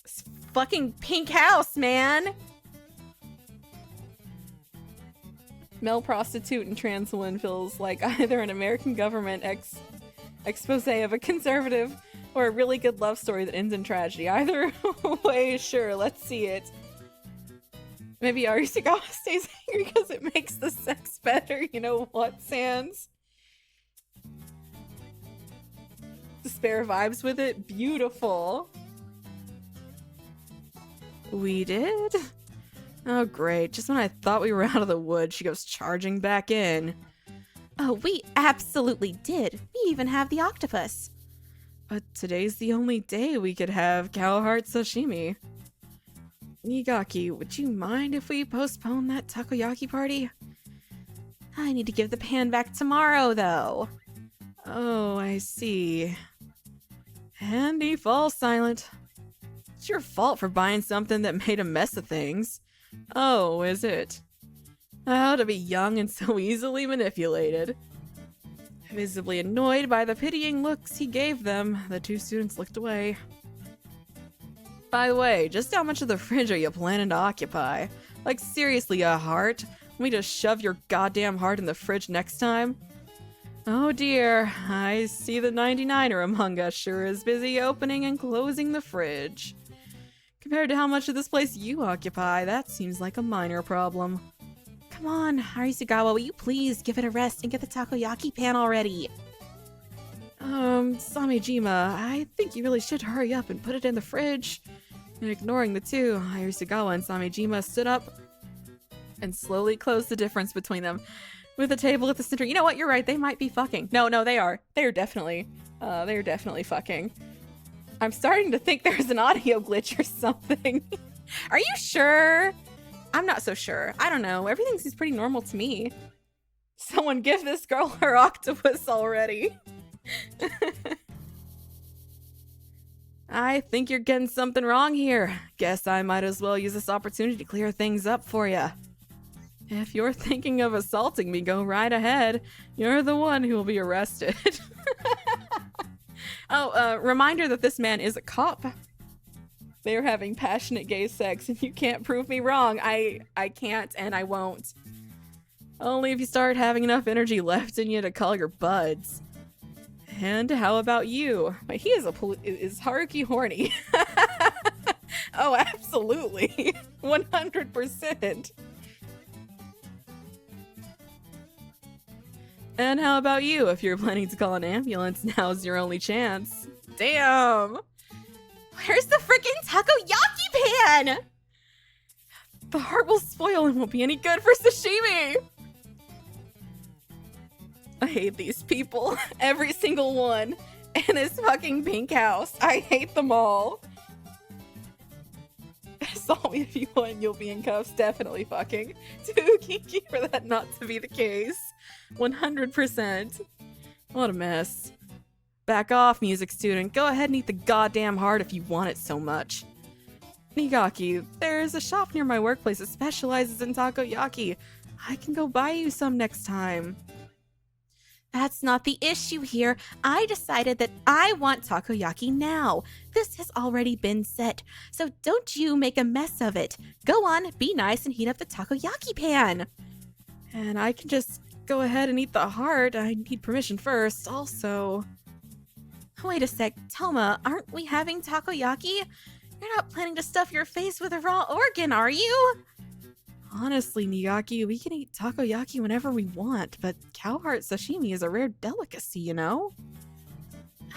This fucking pink house, man! Male prostitute and trans woman feels like either an American government expose of a conservative or a really good love story that ends in tragedy. Either way, sure, let's see it. Maybe Arisugawa stays angry because it makes the sex better. You know what, Sans? Despair vibes with it. Beautiful. We did? Oh, great. Just when I thought we were out of the woods, she goes charging back in. Oh, we absolutely did. We even have the octopus. But today's the only day we could have cow heart sashimi. Nigaki, would you mind if we postpone that takoyaki party? I need to give the pan back tomorrow, though. Oh, I see. And he falls silent. It's your fault for buying something that made a mess of things. Oh, is it? How to be young and so easily manipulated. Visibly annoyed by the pitying looks he gave them, the two students looked away. By the way, just how much of the fridge are you planning to occupy? Like, seriously, a heart? Want me to shove your goddamn heart in the fridge next time? Oh dear, I see the 99er among us sure is busy opening and closing the fridge. Compared to how much of this place you occupy, that seems like a minor problem. Come on, Arisugawa, will you please give it a rest and get the takoyaki pan already? Samejima, I think you really should hurry up and put it in the fridge. And ignoring the two, Arisugawa and Samejima stood up and slowly closed the difference between them. With a table at the center. You know what? You're right. They might be fucking. No, they are. They're definitely fucking. I'm starting to think there's an audio glitch or something. Are you sure? I'm not so sure. I don't know. Everything seems pretty normal to me. Someone give this girl her octopus already. I think you're getting something wrong here. Guess I might as well use this opportunity to clear things up for you. If you're thinking of assaulting me, go right ahead. You're the one who will be arrested. Oh, reminder that this man is a cop. They are having passionate gay sex, and you can't prove me wrong. I can't, and I won't. Only if you start having enough energy left in you to call your buds. And how about you? Wait, he is is Haruki horny? Oh, absolutely. 100%. And how about you? If you're planning to call an ambulance, now's your only chance. Damn! Where's the freaking takoyaki pan? The heart will spoil and won't be any good for sashimi! I hate these people. Every single one. In this fucking pink house. I hate them all. Assault me if you want, you'll be in cuffs. Definitely fucking. Too kinky for that not to be the case. 100%. What a mess. Back off, music student. Go ahead and eat the goddamn heart if you want it so much. Nigaki, there's a shop near my workplace that specializes in takoyaki. I can go buy you some next time. That's not the issue here. I decided that I want takoyaki now. This has already been set, so don't you make a mess of it. Go on, be nice and heat up the takoyaki pan. And I can just go ahead and eat the heart. I need permission first, also. Wait a sec, Toma, aren't we having takoyaki? You're not planning to stuff your face with a raw organ, are you? Honestly, Nigaki, we can eat takoyaki whenever we want, but cow heart sashimi is a rare delicacy, you know?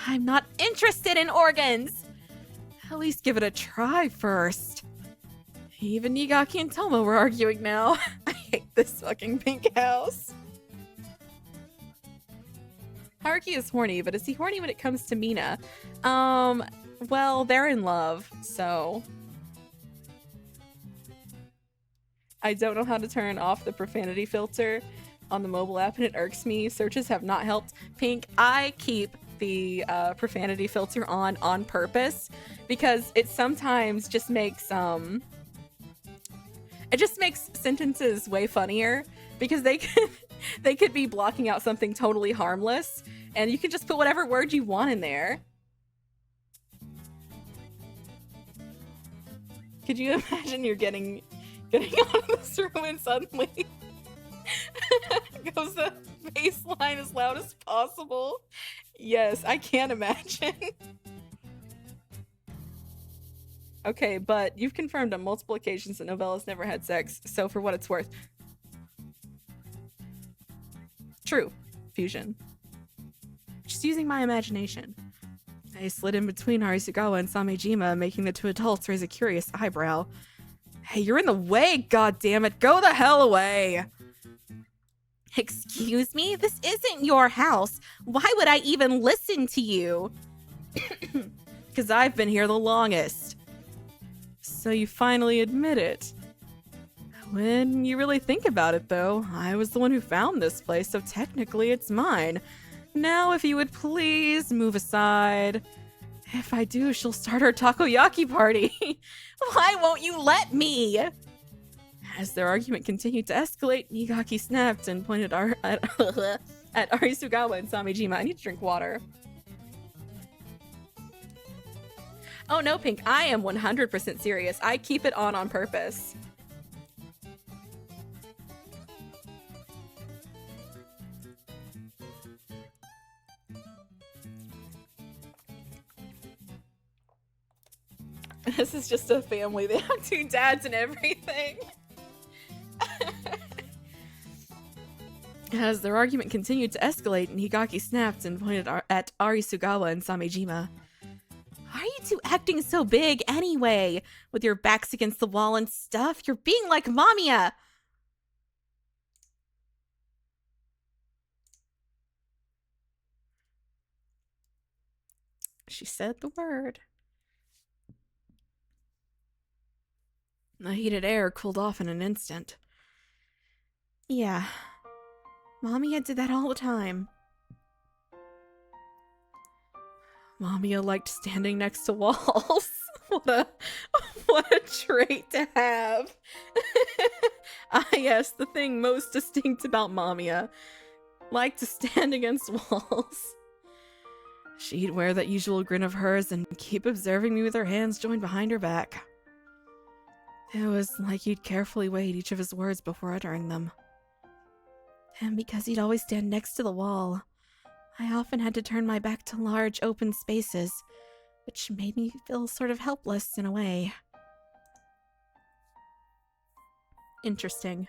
I'm not interested in organs! At least give it a try first. Even Nigaki and Toma were arguing now. I hate this fucking pink house. Haruki is horny, but is he horny when it comes to Mina? Well, they're in love, so... I don't know how to turn off the profanity filter on the mobile app and it irks me. Searches have not helped. Pink, I keep the profanity filter on purpose because it sometimes just makes it just makes sentences way funnier because they could be blocking out something totally harmless and you can just put whatever word you want in there. Could you imagine you're getting out of this room and suddenly goes the bass line as loud as possible? Yes, I can't imagine. Okay, but you've confirmed on multiple occasions that Novella's never had sex, so for what it's worth. True. Fusion. Just using my imagination. I slid in between Arisugawa and Samejima, making the two adults raise a curious eyebrow. Hey, you're in the way, goddammit! Go the hell away! Excuse me? This isn't your house. Why would I even listen to you? Because I've been here the longest. So you finally admit it. When you really think about it, though, I was the one who found this place, so technically it's mine. Now, if you would please move aside. If I do, she'll start our takoyaki party. Why won't you let me? As their argument continued to escalate, Nigaki snapped and pointed at Arisugawa and Samejima. I need to drink water. Oh no, Pink, I am 100% serious. I keep it on purpose. This is just a family. They have two dads and everything. As their argument continued to escalate, Nigaki snapped and pointed at Arisugawa and Samejima. Why are you two acting so big anyway? With your backs against the wall and stuff? You're being like MAMIYA! She said the word. The heated air cooled off in an instant. Yeah. MAMIYA did that all the time. MAMIYA liked standing next to walls. What a trait to have. Ah yes, the thing most distinct about MAMIYA. Liked to stand against walls. She'd wear that usual grin of hers and keep observing me with her hands joined behind her back. It was like he'd carefully weighed each of his words before uttering them. And because he'd always stand next to the wall, I often had to turn my back to large open spaces, which made me feel sort of helpless in a way. Interesting.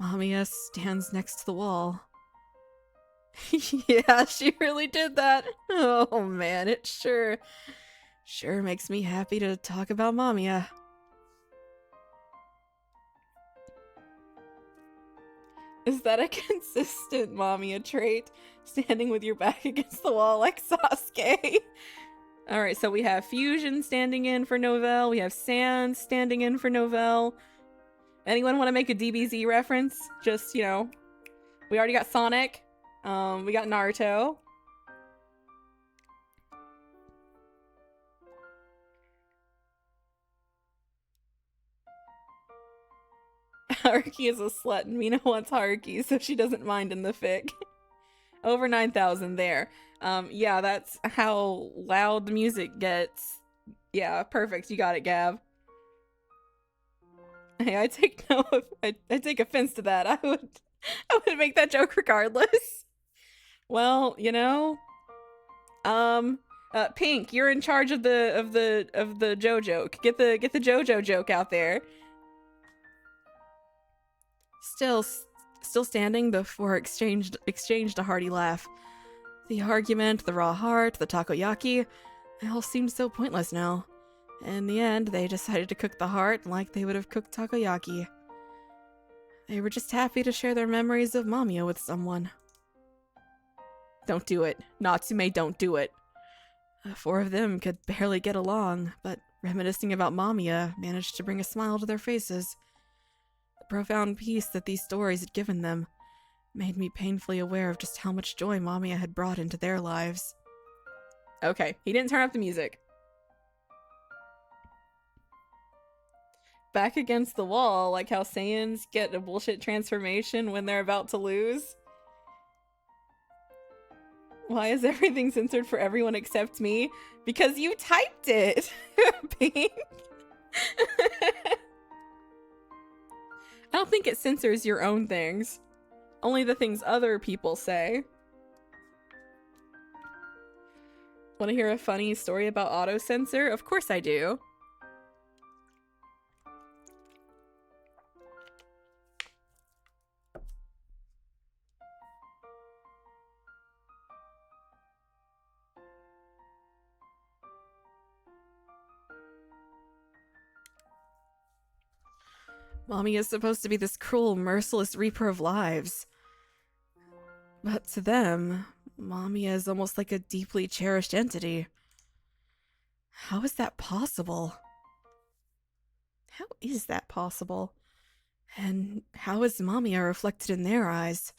MAMIYA stands next to the wall. Yeah, she really did that. Oh man, it sure makes me happy to talk about MAMIYA. Is that a consistent MAMIYA trait? Standing with your back against the wall like Sasuke? Alright, so we have Fusion standing in for Novell. We have Sans standing in for Novell. Anyone want to make a DBZ reference? Just, you know, we already got Sonic. We got Naruto. Haruki is a slut and Mina wants Haruki, so she doesn't mind in the fic. Over 9,000 there. Yeah, that's how loud the music gets. Yeah, perfect. You got it, Gab. Hey, I take I take offense to that. I would make that joke regardless. Well, you know, Pink, you're in charge of the Joe joke. Get the JoJo joke out there. Still standing, the four exchanged a hearty laugh. The argument, the raw heart, the takoyaki, they all seemed so pointless now. In the end, they decided to cook the heart like they would have cooked takoyaki. They were just happy to share their memories of MAMIYA with someone. Don't do it. Natsume, don't do it. The four of them could barely get along, but reminiscing about MAMIYA managed to bring a smile to their faces. The profound peace that these stories had given them made me painfully aware of just how much joy MAMIYA had brought into their lives. Okay, he didn't turn up the music. Back against the wall, like how Saiyans get a bullshit transformation when they're about to lose. Why is everything censored for everyone except me? Because you typed it, Pink. I don't think it censors your own things. Only the things other people say. Want to hear a funny story about auto-censor? Of course I do. MAMIYA is supposed to be this cruel, merciless reaper of lives. But to them, MAMIYA is almost like a deeply cherished entity. How is that possible? How is that possible? And how is MAMIYA reflected in their eyes?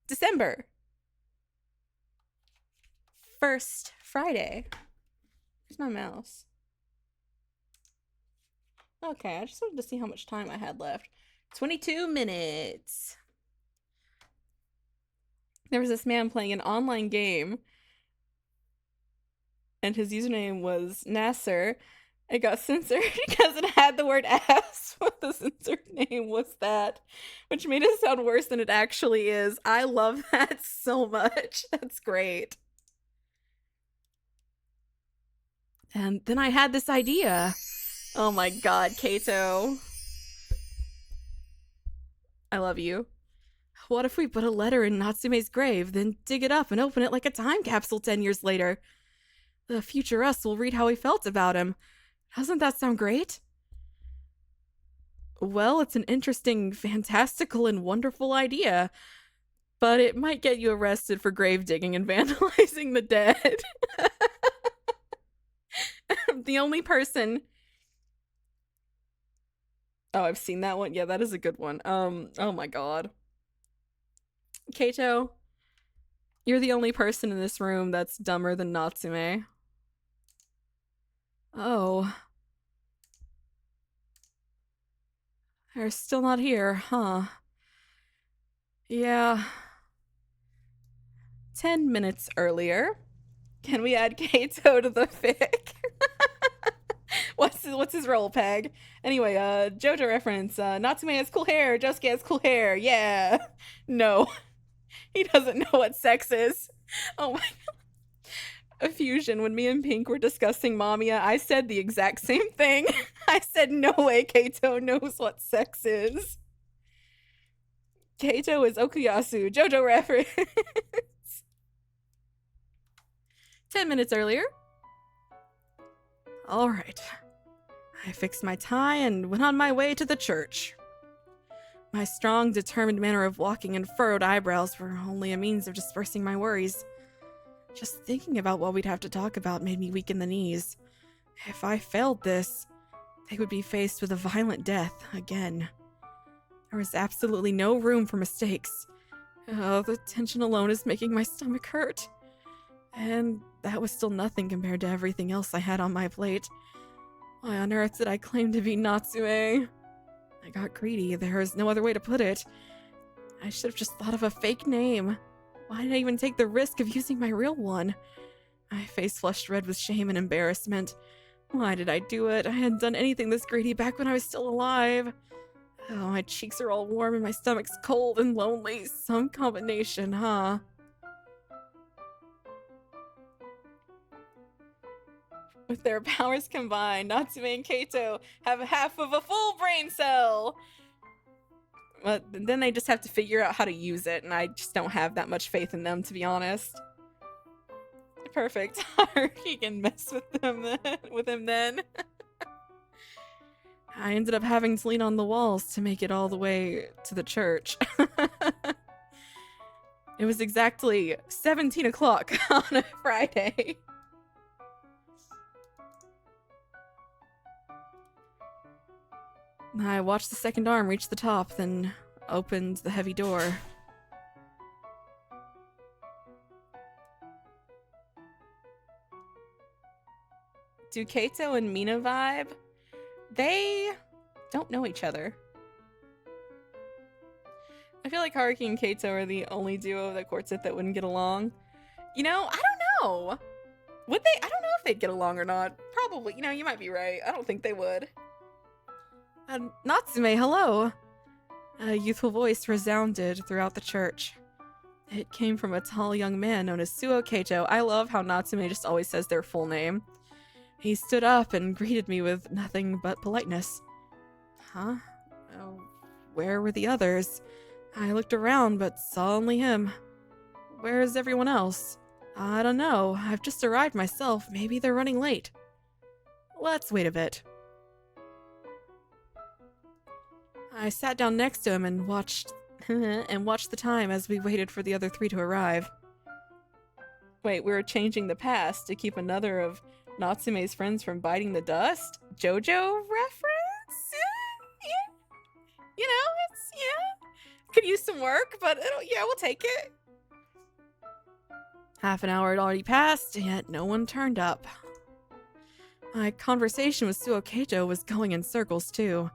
December 1st, Friday. Where's my mouse? Okay, I just wanted to see how much time I had left. 22 minutes. There was this man playing an online game, and his username was Nasser. It got censored because it had the word ass, but the censored name was that, which made it sound worse than it actually is. I love that so much. That's great. And then I had this idea. Oh my god, Kato. I love you. What if we put a letter in Natsume's grave, then dig it up and open it like a time capsule 10 years later? The future us will read how he felt about him. Doesn't that sound great? Well, it's an interesting, fantastical, and wonderful idea. But it might get you arrested for grave digging and vandalizing the dead. The only person... Oh, I've seen that one. Yeah, that is a good one. Oh my god. Kato, you're the only person in this room that's dumber than Natsume. Oh. They're still not here, huh? Yeah. 10 minutes earlier. Can we add Kato to the fic? What's his role, Peg? Anyway, JoJo reference. Natsume has cool hair. Josuke has cool hair. Yeah. No. He doesn't know what sex is. Oh my god. A fusion. When me and Pink were discussing MAMIYA, I said the exact same thing. I said, no way Kato knows what sex is. Kato is Okuyasu. JoJo reference. 10 minutes earlier. Alright. I fixed my tie and went on my way to the church. My strong, determined manner of walking and furrowed eyebrows were only a means of dispersing my worries. Just thinking about what we'd have to talk about made me weak in the knees. If I failed this, they would be faced with a violent death again. There was absolutely no room for mistakes. Oh, the tension alone is making my stomach hurt. And that was still nothing compared to everything else I had on my plate. Why on earth did I claim to be Natsume? I got greedy, there is no other way to put it. I should have just thought of a fake name. Why did I even take the risk of using my real one? My face flushed red with shame and embarrassment. Why did I do it? I hadn't done anything this greedy back when I was still alive. Oh, my cheeks are all warm and my stomach's cold and lonely. Some combination, huh? With their powers combined, Natsume and Kaito have half of a full brain cell! But then they just have to figure out how to use it, and I just don't have that much faith in them, to be honest. Perfect. He can mess with him then. I ended up having to lean on the walls to make it all the way to the church. It was exactly 17 o'clock on a Friday. I watched the second arm reach the top, then opened the heavy door. Do Kaito and Mina vibe? They don't know each other. I feel like Haruki and Kaito are the only duo that Quartet that wouldn't get along. You know, I don't know. Would they? I don't know if they'd get along or not. Probably. You know, you might be right. I don't think they would. Natsume, hello. A youthful voice resounded throughout the church. It came from a tall young man known as Suo Kaito. I love how Natsume just always says their full name. He stood up and greeted me with nothing but politeness. Huh? Oh, where were the others? I looked around but saw only him. Where's everyone else? I don't know. I've just arrived myself. Maybe they're running late. Let's wait a bit. I sat down next to him and watched the time as we waited for the other three to arrive. Wait, we were changing the past to keep another of Natsume's friends from biting the dust? JoJo reference? Yeah. You know, could use some work, but we'll take it. Half an hour had already passed, yet no one turned up. My conversation with Suo Kaito was going in circles, too.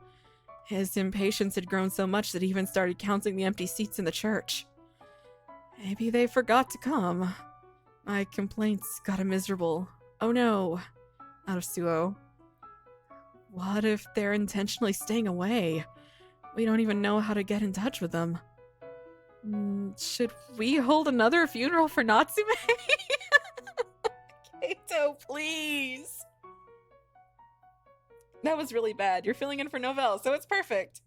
His impatience had grown so much that he even started counting the empty seats in the church. Maybe they forgot to come. My complaints got him miserable. Oh no, out of Suo. What if they're intentionally staying away? We don't even know how to get in touch with them. Should we hold another funeral for Natsume? Kaito, please! That was really bad. You're filling in for Novelle, so it's perfect.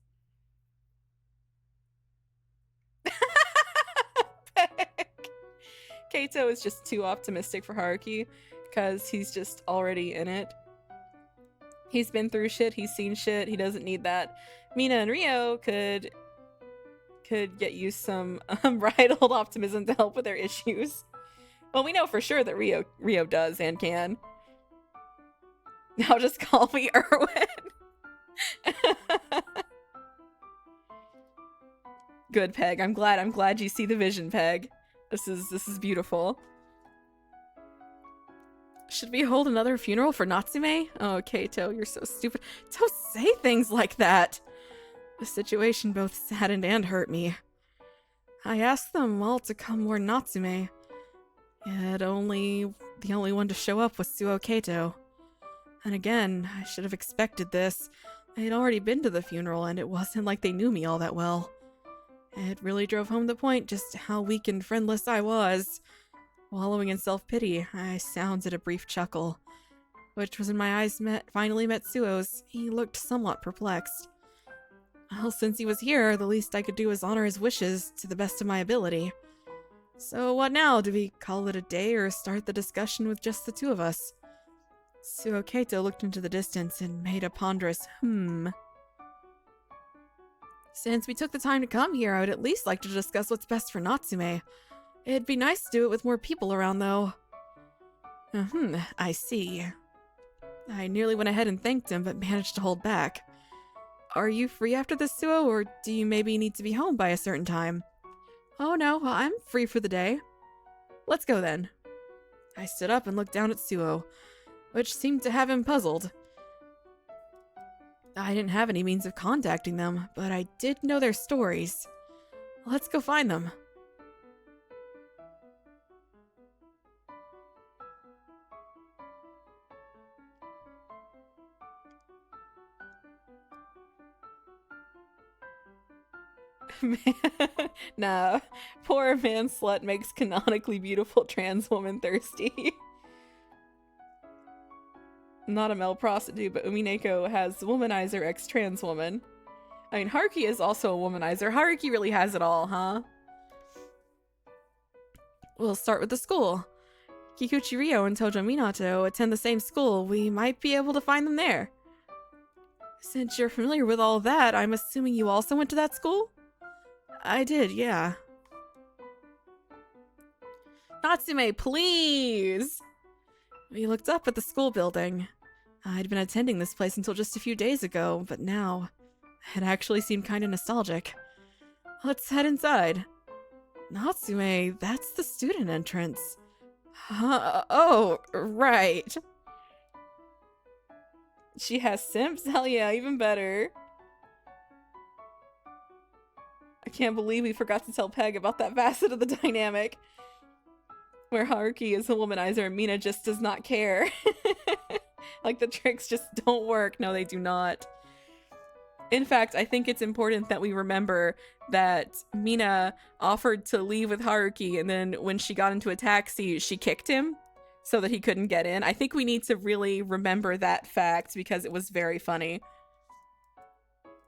Kaito is just too optimistic for Haruki, because he's just already in it. He's been through shit, he's seen shit, he doesn't need that. Mina and Rio could get you some unbridled optimism to help with their issues. Well, we know for sure that Rio does and can. Now just call me Erwin. Good, Peg. I'm glad you see the vision, Peg. This is beautiful. Should we hold another funeral for Natsume? Oh, Kaito, you're so stupid. Don't say things like that. The situation both saddened and hurt me. I asked them all to come warn Natsume, yet the only one to show up was Suo Kaito. And again, I should have expected this. I had already been to the funeral, and it wasn't like they knew me all that well. It really drove home the point just how weak and friendless I was. Wallowing in self-pity, I sounded a brief chuckle, which was when my eyes finally met Suo's. He looked somewhat perplexed. Well, since he was here, the least I could do was honor his wishes to the best of my ability. So what now? Do we call it a day or start the discussion with just the two of us? Suo Kaito looked into the distance and made a ponderous Since we took the time to come here, I would at least like to discuss what's best for Natsume. It'd be nice to do it with more people around, though. I see. I nearly went ahead and thanked him, but managed to hold back. Are you free after this, Suo, or do you maybe need to be home by a certain time? Oh no, I'm free for the day. Let's go then. I stood up and looked down at Suo, which seemed to have him puzzled. I didn't have any means of contacting them, but I did know their stories. Let's go find them. Nah, poor man slut makes canonically beautiful trans woman thirsty. Not a male prostitute, but Umineko has womanizer ex-trans woman. I mean, Haruki is also a womanizer. Haruki really has it all, huh? We'll start with the school. Kikuchi Ryo and Tojo Minato attend the same school. We might be able to find them there. Since you're familiar with all that, I'm assuming you also went to that school? I did, yeah. Natsume, please! We looked up at the school building. I'd been attending this place until just a few days ago, but now it actually seemed kind of nostalgic. Let's head inside. Natsume, that's the student entrance. Oh, right. She has simps? Hell yeah, even better. I can't believe we forgot to tell Peg about that facet of the dynamic. Where Haruki is a womanizer and Mina just does not care. Like, the tricks just don't work. No, they do not. In fact, I think it's important that we remember that Mina offered to leave with Haruki, and then when she got into a taxi, she kicked him so that he couldn't get in. I think we need to really remember that fact because it was very funny.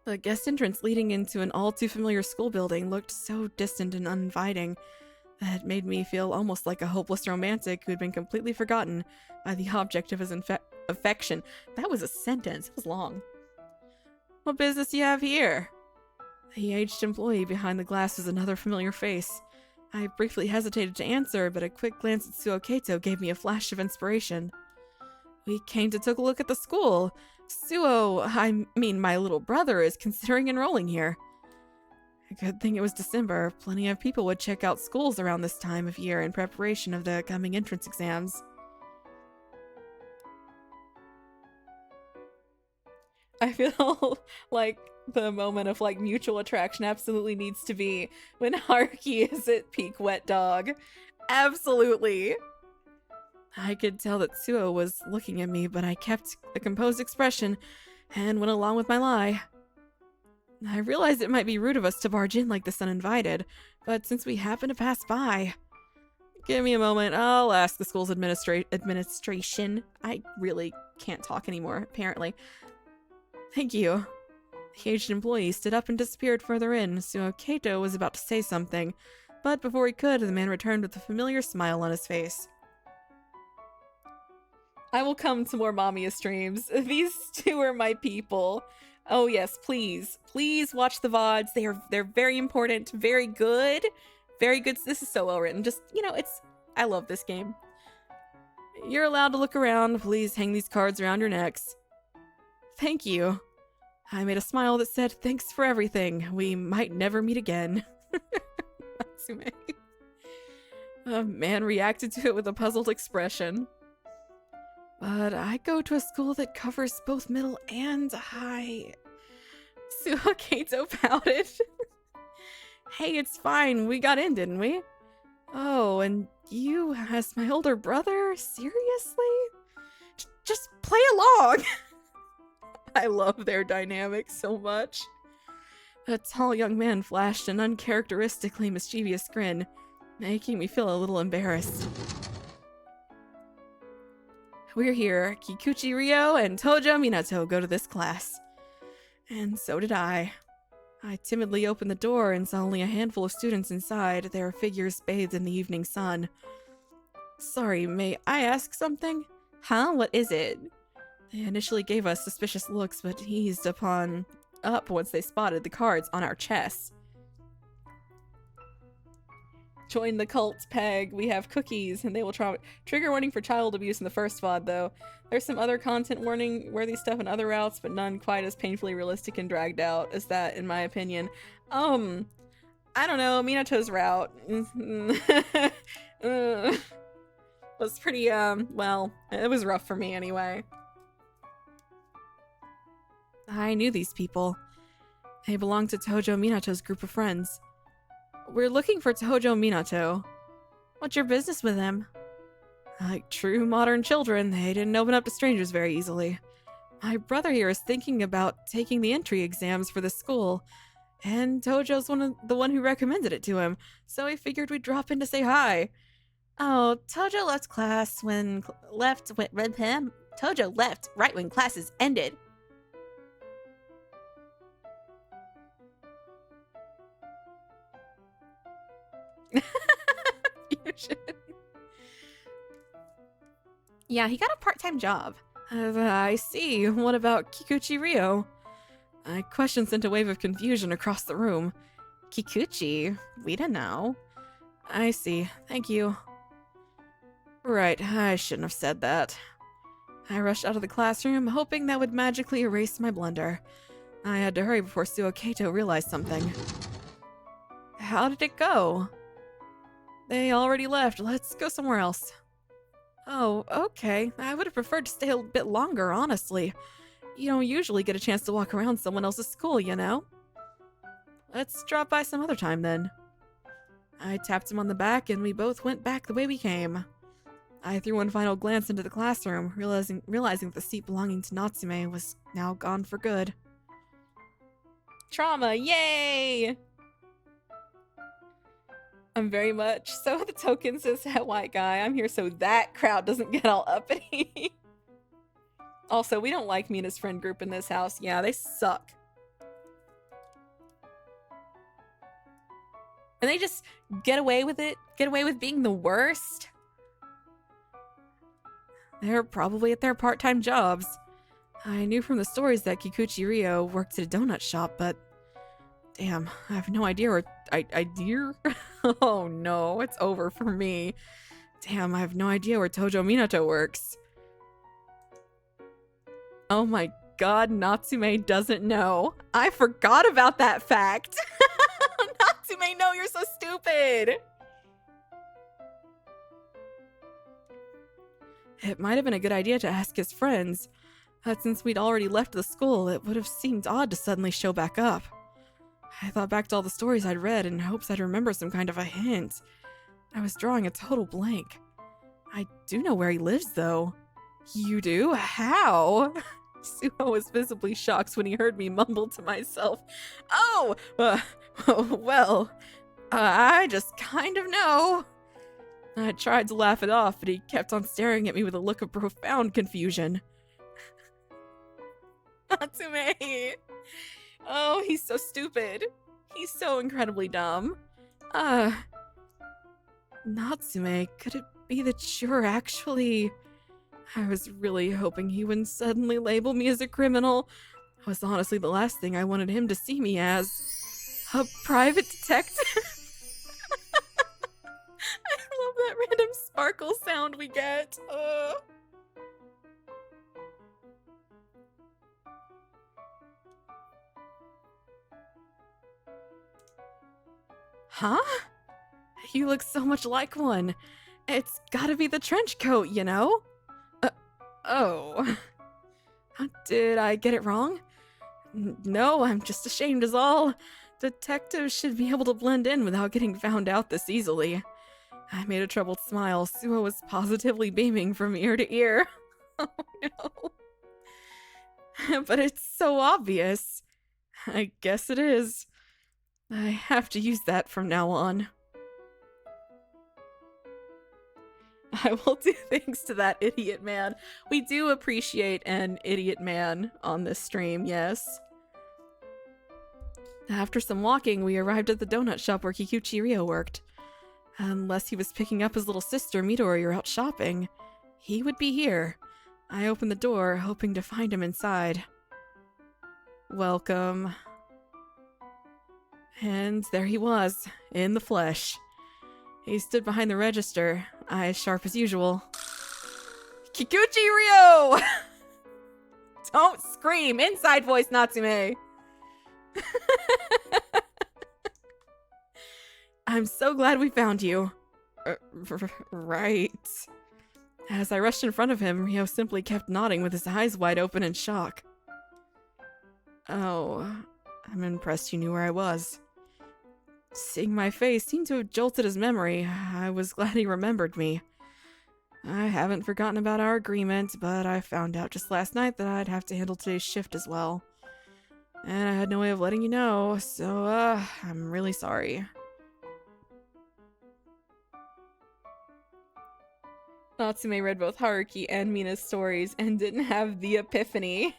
The guest entrance leading into an all too familiar school building looked so distant and uninviting that it made me feel almost like a hopeless romantic who had been completely forgotten by the object of his affection. That was a sentence. It was long. What business do you have here? The aged employee behind the glass was another familiar face. I briefly hesitated to answer, but a quick glance at Suo Kato gave me a flash of inspiration. We came to take a look at the school. My little brother is considering enrolling here. A good thing it was December. Plenty of people would check out schools around this time of year in preparation of the coming entrance exams. I feel like the moment of like mutual attraction absolutely needs to be when Haruki is at peak wet dog. Absolutely. I could tell that Suo was looking at me, but I kept a composed expression and went along with my lie. I realized it might be rude of us to barge in like this uninvited, but since we happened to pass by... Give me a moment, I'll ask the school's administration. I really can't talk anymore, apparently. Thank you. The aged employee stood up and disappeared further in. Suo Kato was about to say something, but before he could, the man returned with a familiar smile on his face. I will come to more MAMIYA streams. These two are my people. Oh yes, please. Please watch the VODs. They're very important, very good. Very good. This is so well written. Just, I love this game. You're allowed to look around. Please hang these cards around your necks. Thank you. I made a smile that said, thanks for everything. We might never meet again. Natsume. The man reacted to it with a puzzled expression. But I go to a school that covers both middle and high. Suo Kato pouted. Hey, it's fine. We got in, didn't we? Oh, and you as my older brother? Seriously? Just play along! I love their dynamic so much. A tall young man flashed an uncharacteristically mischievous grin, making me feel a little embarrassed. We're here. Kikuchi Ryo and Tojo Minato go to this class. And so did I. I timidly opened the door and saw only a handful of students inside, their figures bathed in the evening sun. Sorry, may I ask something? Huh? What is it? They initially gave us suspicious looks, but eased up once they spotted the cards on our chests. Join the cult, Peg. We have cookies, and they will trigger warning for child abuse in the first VOD, though. There's some other content warning worthy stuff in other routes, but none quite as painfully realistic and dragged out as that, in my opinion. I don't know, Minato's route was pretty, well, it was rough for me anyway. I knew these people. They belonged to Tojo Minato's group of friends. We're looking for Tojo Minato. What's your business with him? Like true modern children, they didn't open up to strangers very easily. My brother here is thinking about taking the entry exams for the school, and Tojo's the one who recommended it to him, so he figured we'd drop in to say hi. Oh, Tojo left class when Tojo left right when classes ended. Fusion. Yeah, he got a part-time job. I see. What about Kikuchi Ryo? Question sent a wave of confusion across the room. Kikuchi? We don't know. I see. Thank you. Right, I shouldn't have said that. I rushed out of the classroom, hoping that would magically erase my blunder. I had to hurry before Suo Kato realized something. How did it go? They already left. Let's go somewhere else. Oh, okay. I would have preferred to stay a bit longer, honestly. You don't usually get a chance to walk around someone else's school, you know? Let's drop by some other time, then. I tapped him on the back, and we both went back the way we came. I threw one final glance into the classroom, realizing that the seat belonging to Natsume was now gone for good. Trauma, yay! I'm very much so the token says that white guy. I'm here so that crowd doesn't get all uppity. Also, we don't like me and his friend group in this house. Yeah, they suck. And they just get away with it. Get away with being the worst. They're probably at their part-time jobs. I knew from the stories that Kikuchi Ryo worked at a donut shop, but damn, I have no idea where idea? Oh no, it's over for me. Damn, I have no idea where Tojo Minato works. Oh my god, Natsume doesn't know. I forgot about that fact. Natsume, no, you're so stupid. It might have been a good idea to ask his friends, but since we'd already left the school, it would have seemed odd to suddenly show back up. I thought back to all the stories I'd read in hopes I'd remember some kind of a hint. I was drawing a total blank. I do know where he lives, though. You do? How? Suho was visibly shocked when he heard me mumble to myself. Oh! Well, I just kind of know. I tried to laugh it off, but he kept on staring at me with a look of profound confusion. Natsume! Oh, he's so stupid. He's so incredibly dumb. Natsume, could it be that you're actually... I was really hoping he wouldn't suddenly label me as a criminal. It was honestly the last thing I wanted him to see me as. A private detective? I love that random sparkle sound we get. Huh? You look so much like one. It's gotta be the trench coat, you know? Oh. Did I get it wrong? No, I'm just ashamed is all. Detectives should be able to blend in without getting found out this easily. I made a troubled smile. Suho was positively beaming from ear to ear. Oh no. But it's so obvious. I guess it is. I have to use that from now on. I will do things to that idiot man. We do appreciate an idiot man on this stream, yes. After some walking, we arrived at the donut shop where Kikuchi Ryo worked. Unless he was picking up his little sister Midori or out shopping, he would be here. I opened the door, hoping to find him inside. Welcome. And there he was, in the flesh. He stood behind the register, eyes sharp as usual. Kikuchi Ryo! Don't scream! Inside voice, Natsume! I'm so glad we found you. Right. As I rushed in front of him, Ryo simply kept nodding with his eyes wide open in shock. Oh, I'm impressed you knew where I was. Seeing my face seemed to have jolted his memory. I was glad he remembered me. I haven't forgotten about our agreement, but I found out just last night that I'd have to handle today's shift as well. And I had no way of letting you know, so, I'm really sorry. Natsume read both Haruki and Mina's stories and didn't have the epiphany.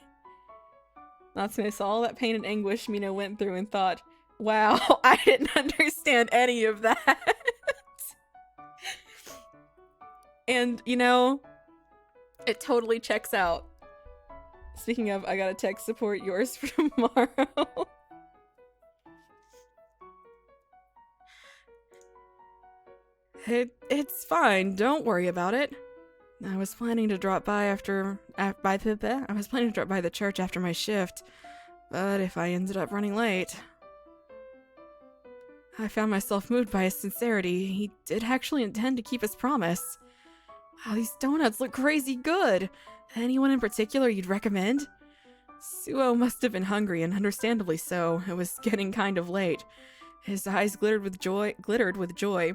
Natsume saw all that pain and anguish Mina went through and thought, wow, I didn't understand any of that. And, you know, it totally checks out. Speaking of, I got a tech support yours for tomorrow. It's fine, don't worry about it. I was planning to drop by I was planning to drop by the church after my shift, but if I ended up running late... I found myself moved by his sincerity. He did actually intend to keep his promise. Wow, these donuts look crazy good! Anyone in particular you'd recommend? Suo must have been hungry, and understandably so. It was getting kind of late. His eyes glittered with joy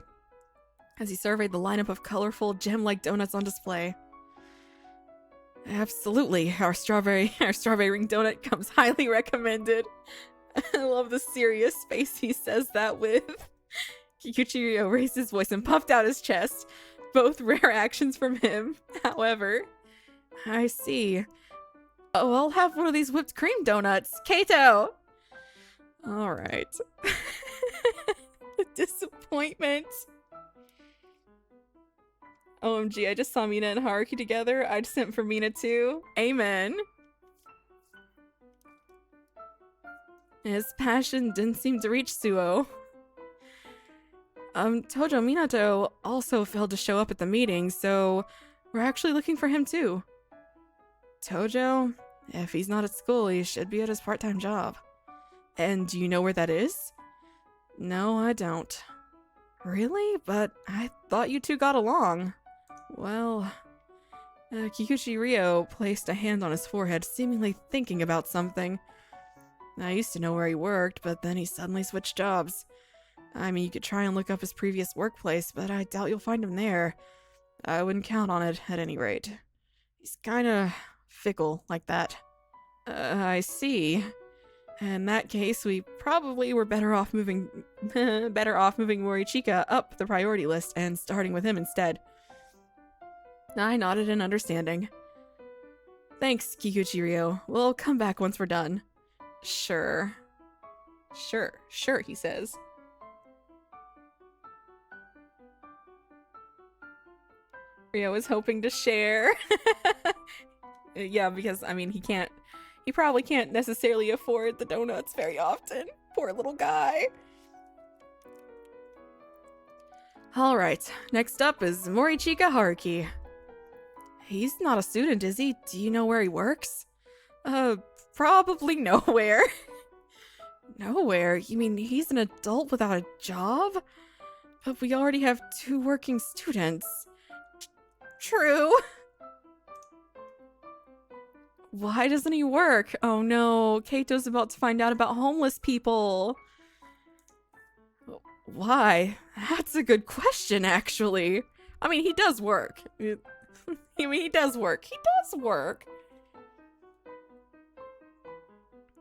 as he surveyed the lineup of colorful, gem-like donuts on display. Absolutely, our strawberry ring donut comes highly recommended. I love the serious face he says that with. Kikuchi-ryo raised his voice and puffed out his chest. Both rare actions from him. However, I see. Oh, I'll have one of these whipped cream donuts. Kato! Alright. Disappointment. OMG, I just saw Mina and Haruki together. I'd sent for Mina too. Amen. His passion didn't seem to reach Suo. Tojo Minato also failed to show up at the meeting, so we're actually looking for him too. Tojo? If he's not at school, he should be at his part-time job. And do you know where that is? No, I don't. Really? But I thought you two got along. Well... Kikuchi-ryo placed a hand on his forehead, seemingly thinking about something. I used to know where he worked, but then he suddenly switched jobs. I mean, you could try and look up his previous workplace, but I doubt you'll find him there. I wouldn't count on it, at any rate. He's kinda fickle like that. I see. In that case, we probably were better off moving Morichika up the priority list and starting with him instead. I nodded in understanding. Thanks, Kikuchi-ryo. We'll come back once we're done. Sure. Sure, he says. Ryo is hoping to share. Yeah, because, I mean, he probably can't necessarily afford the donuts very often. Poor little guy. Alright, next up is Morichika Haruki. He's not a student, is he? Do you know where he works? Probably nowhere. Nowhere? You mean he's an adult without a job? But we already have 2 working students. True. Why doesn't he work? Oh no, Kato's about to find out about homeless people. Why? That's a good question, actually. I mean, he does work. He does work.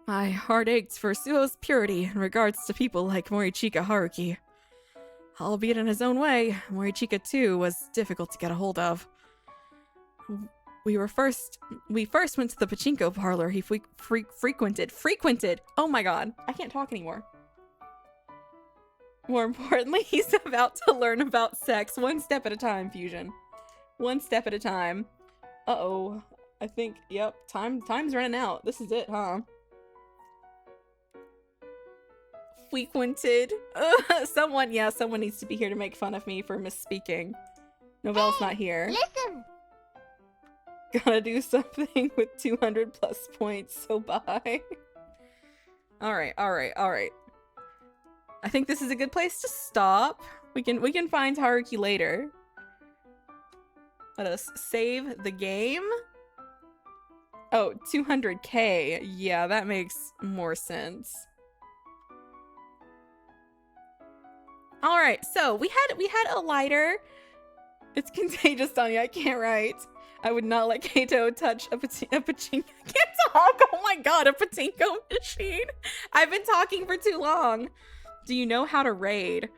My heart aches for Suo's purity in regards to people like Morichika Haruki. Albeit in his own way, Morichika too was difficult to get a hold of. We first went to the pachinko parlor he frequented. Oh my god, I can't talk anymore. More importantly, he's about to learn about sex one step at a time, Fusion. One step at a time. Uh-oh. I think, yep, time's running out. This is it, huh? Frequented. Someone needs to be here to make fun of me for misspeaking. Novelle's not here. Listen! Gotta do something with 200 plus points, so bye. Alright. I think this is a good place to stop. We can find Haruki later. Let us save the game. Oh, 200k. Yeah, that makes more sense. All right, so we had a lighter. It's contagious, Tanya. I can't write. I would not let Kato touch a pachinko. I can't talk. Oh my god, a pachinko machine. I've been talking for too long. Do you know how to raid?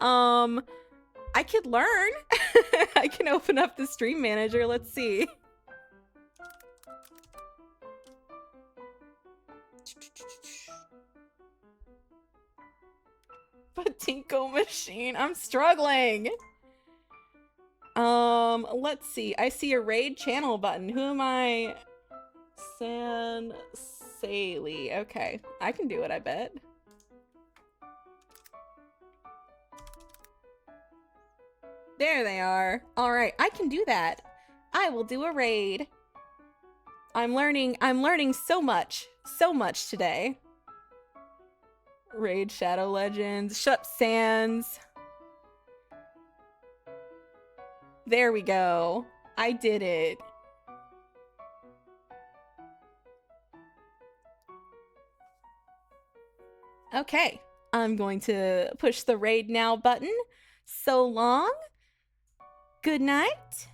I could learn. I can open up the stream manager. Let's see. Pachinko machine. I'm struggling. Let's see. I see a raid channel button. Who am I? San Saley. Okay, I can do it, I bet. There they are. All right, I can do that. I will do a raid. I'm learning so much today. Raid Shadow Legends. Shut Sands. There we go. I did it. Okay, I'm going to push the raid now button. So long. Good night.